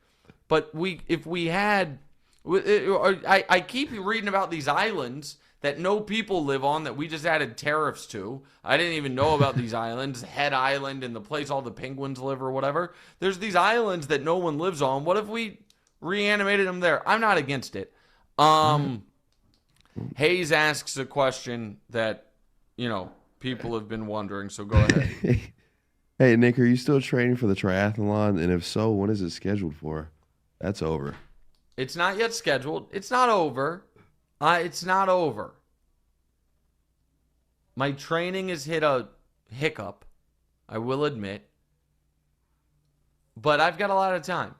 But if we had... I keep reading about these islands that no people live on that we just added tariffs to. I didn't even know about these islands. Head Island and the place all the penguins live or whatever. There's these islands that no one lives on. What if we reanimated them there? I'm not against it. Hayes asks a question that, people have been wondering, so go ahead. Hey, Nick, are you still training for the triathlon? And if so, when is it scheduled for? That's over. It's not yet scheduled. It's not over. It's not over. My training has hit a hiccup. I will admit. But I've got a lot of time.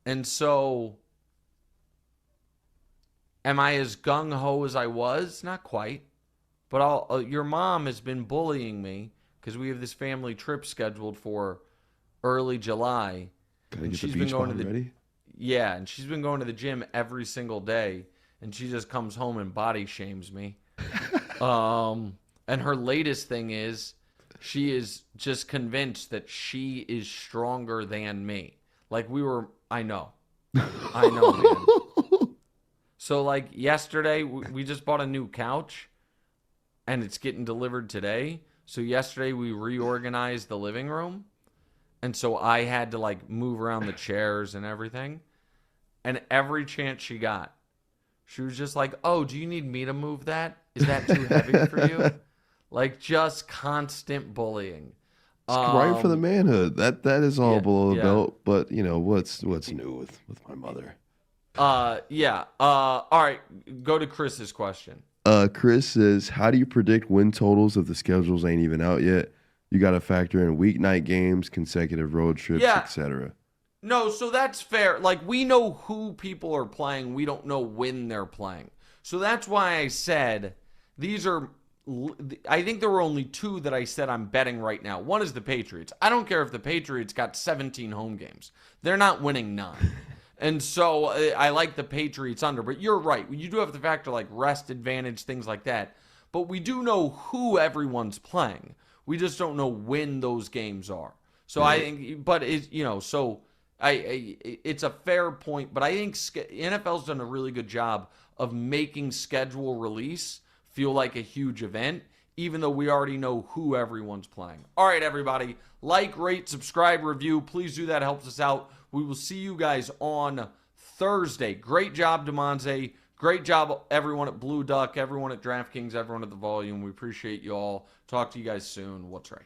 And so, am I as gung-ho as I was? Not quite. But your mom has been bullying me because we have this family trip scheduled for early July. Gotta get the beach ball ready? Yeah, and she's been going to the gym every single day, and she just comes home and body shames me. And her latest thing is she is just convinced that she is stronger than me. Like I know, man. So like yesterday, we just bought a new couch, and it's getting delivered today. So yesterday we reorganized the living room. And so I had to like move around the chairs and everything. And every chance she got, she was just like, "Oh, do you need me to move that? Is that too heavy for you?" Like just constant bullying. It's right for the manhood. That is all below the belt. But you know what's new with my mother. All right, go to Chris's question. Chris says, how do you predict win totals if the schedules ain't even out yet? You got to factor in weeknight games, consecutive road trips, etc. No, so that's fair. Like, we know who people are playing. We don't know when they're playing. So that's why I said I think there were only two that I said I'm betting right now. One is the Patriots. I don't care if the Patriots got 17 home games. They're not winning 9. And so I like the Patriots under. But you're right. You do have to factor like rest advantage, things like that. But we do know who everyone's playing. We just don't know when those games are. So I think, but it's, so it's a fair point. But I think NFL's done a really good job of making schedule release feel like a huge event, even though we already know who everyone's playing. All right, everybody, like, rate, subscribe, review. Please do that. It helps us out. We will see you guys on Thursday. Great job, Damonza. Great job, everyone at Blue Duck, everyone at DraftKings, everyone at The Volume. We appreciate you all. Talk to you guys soon. What's right?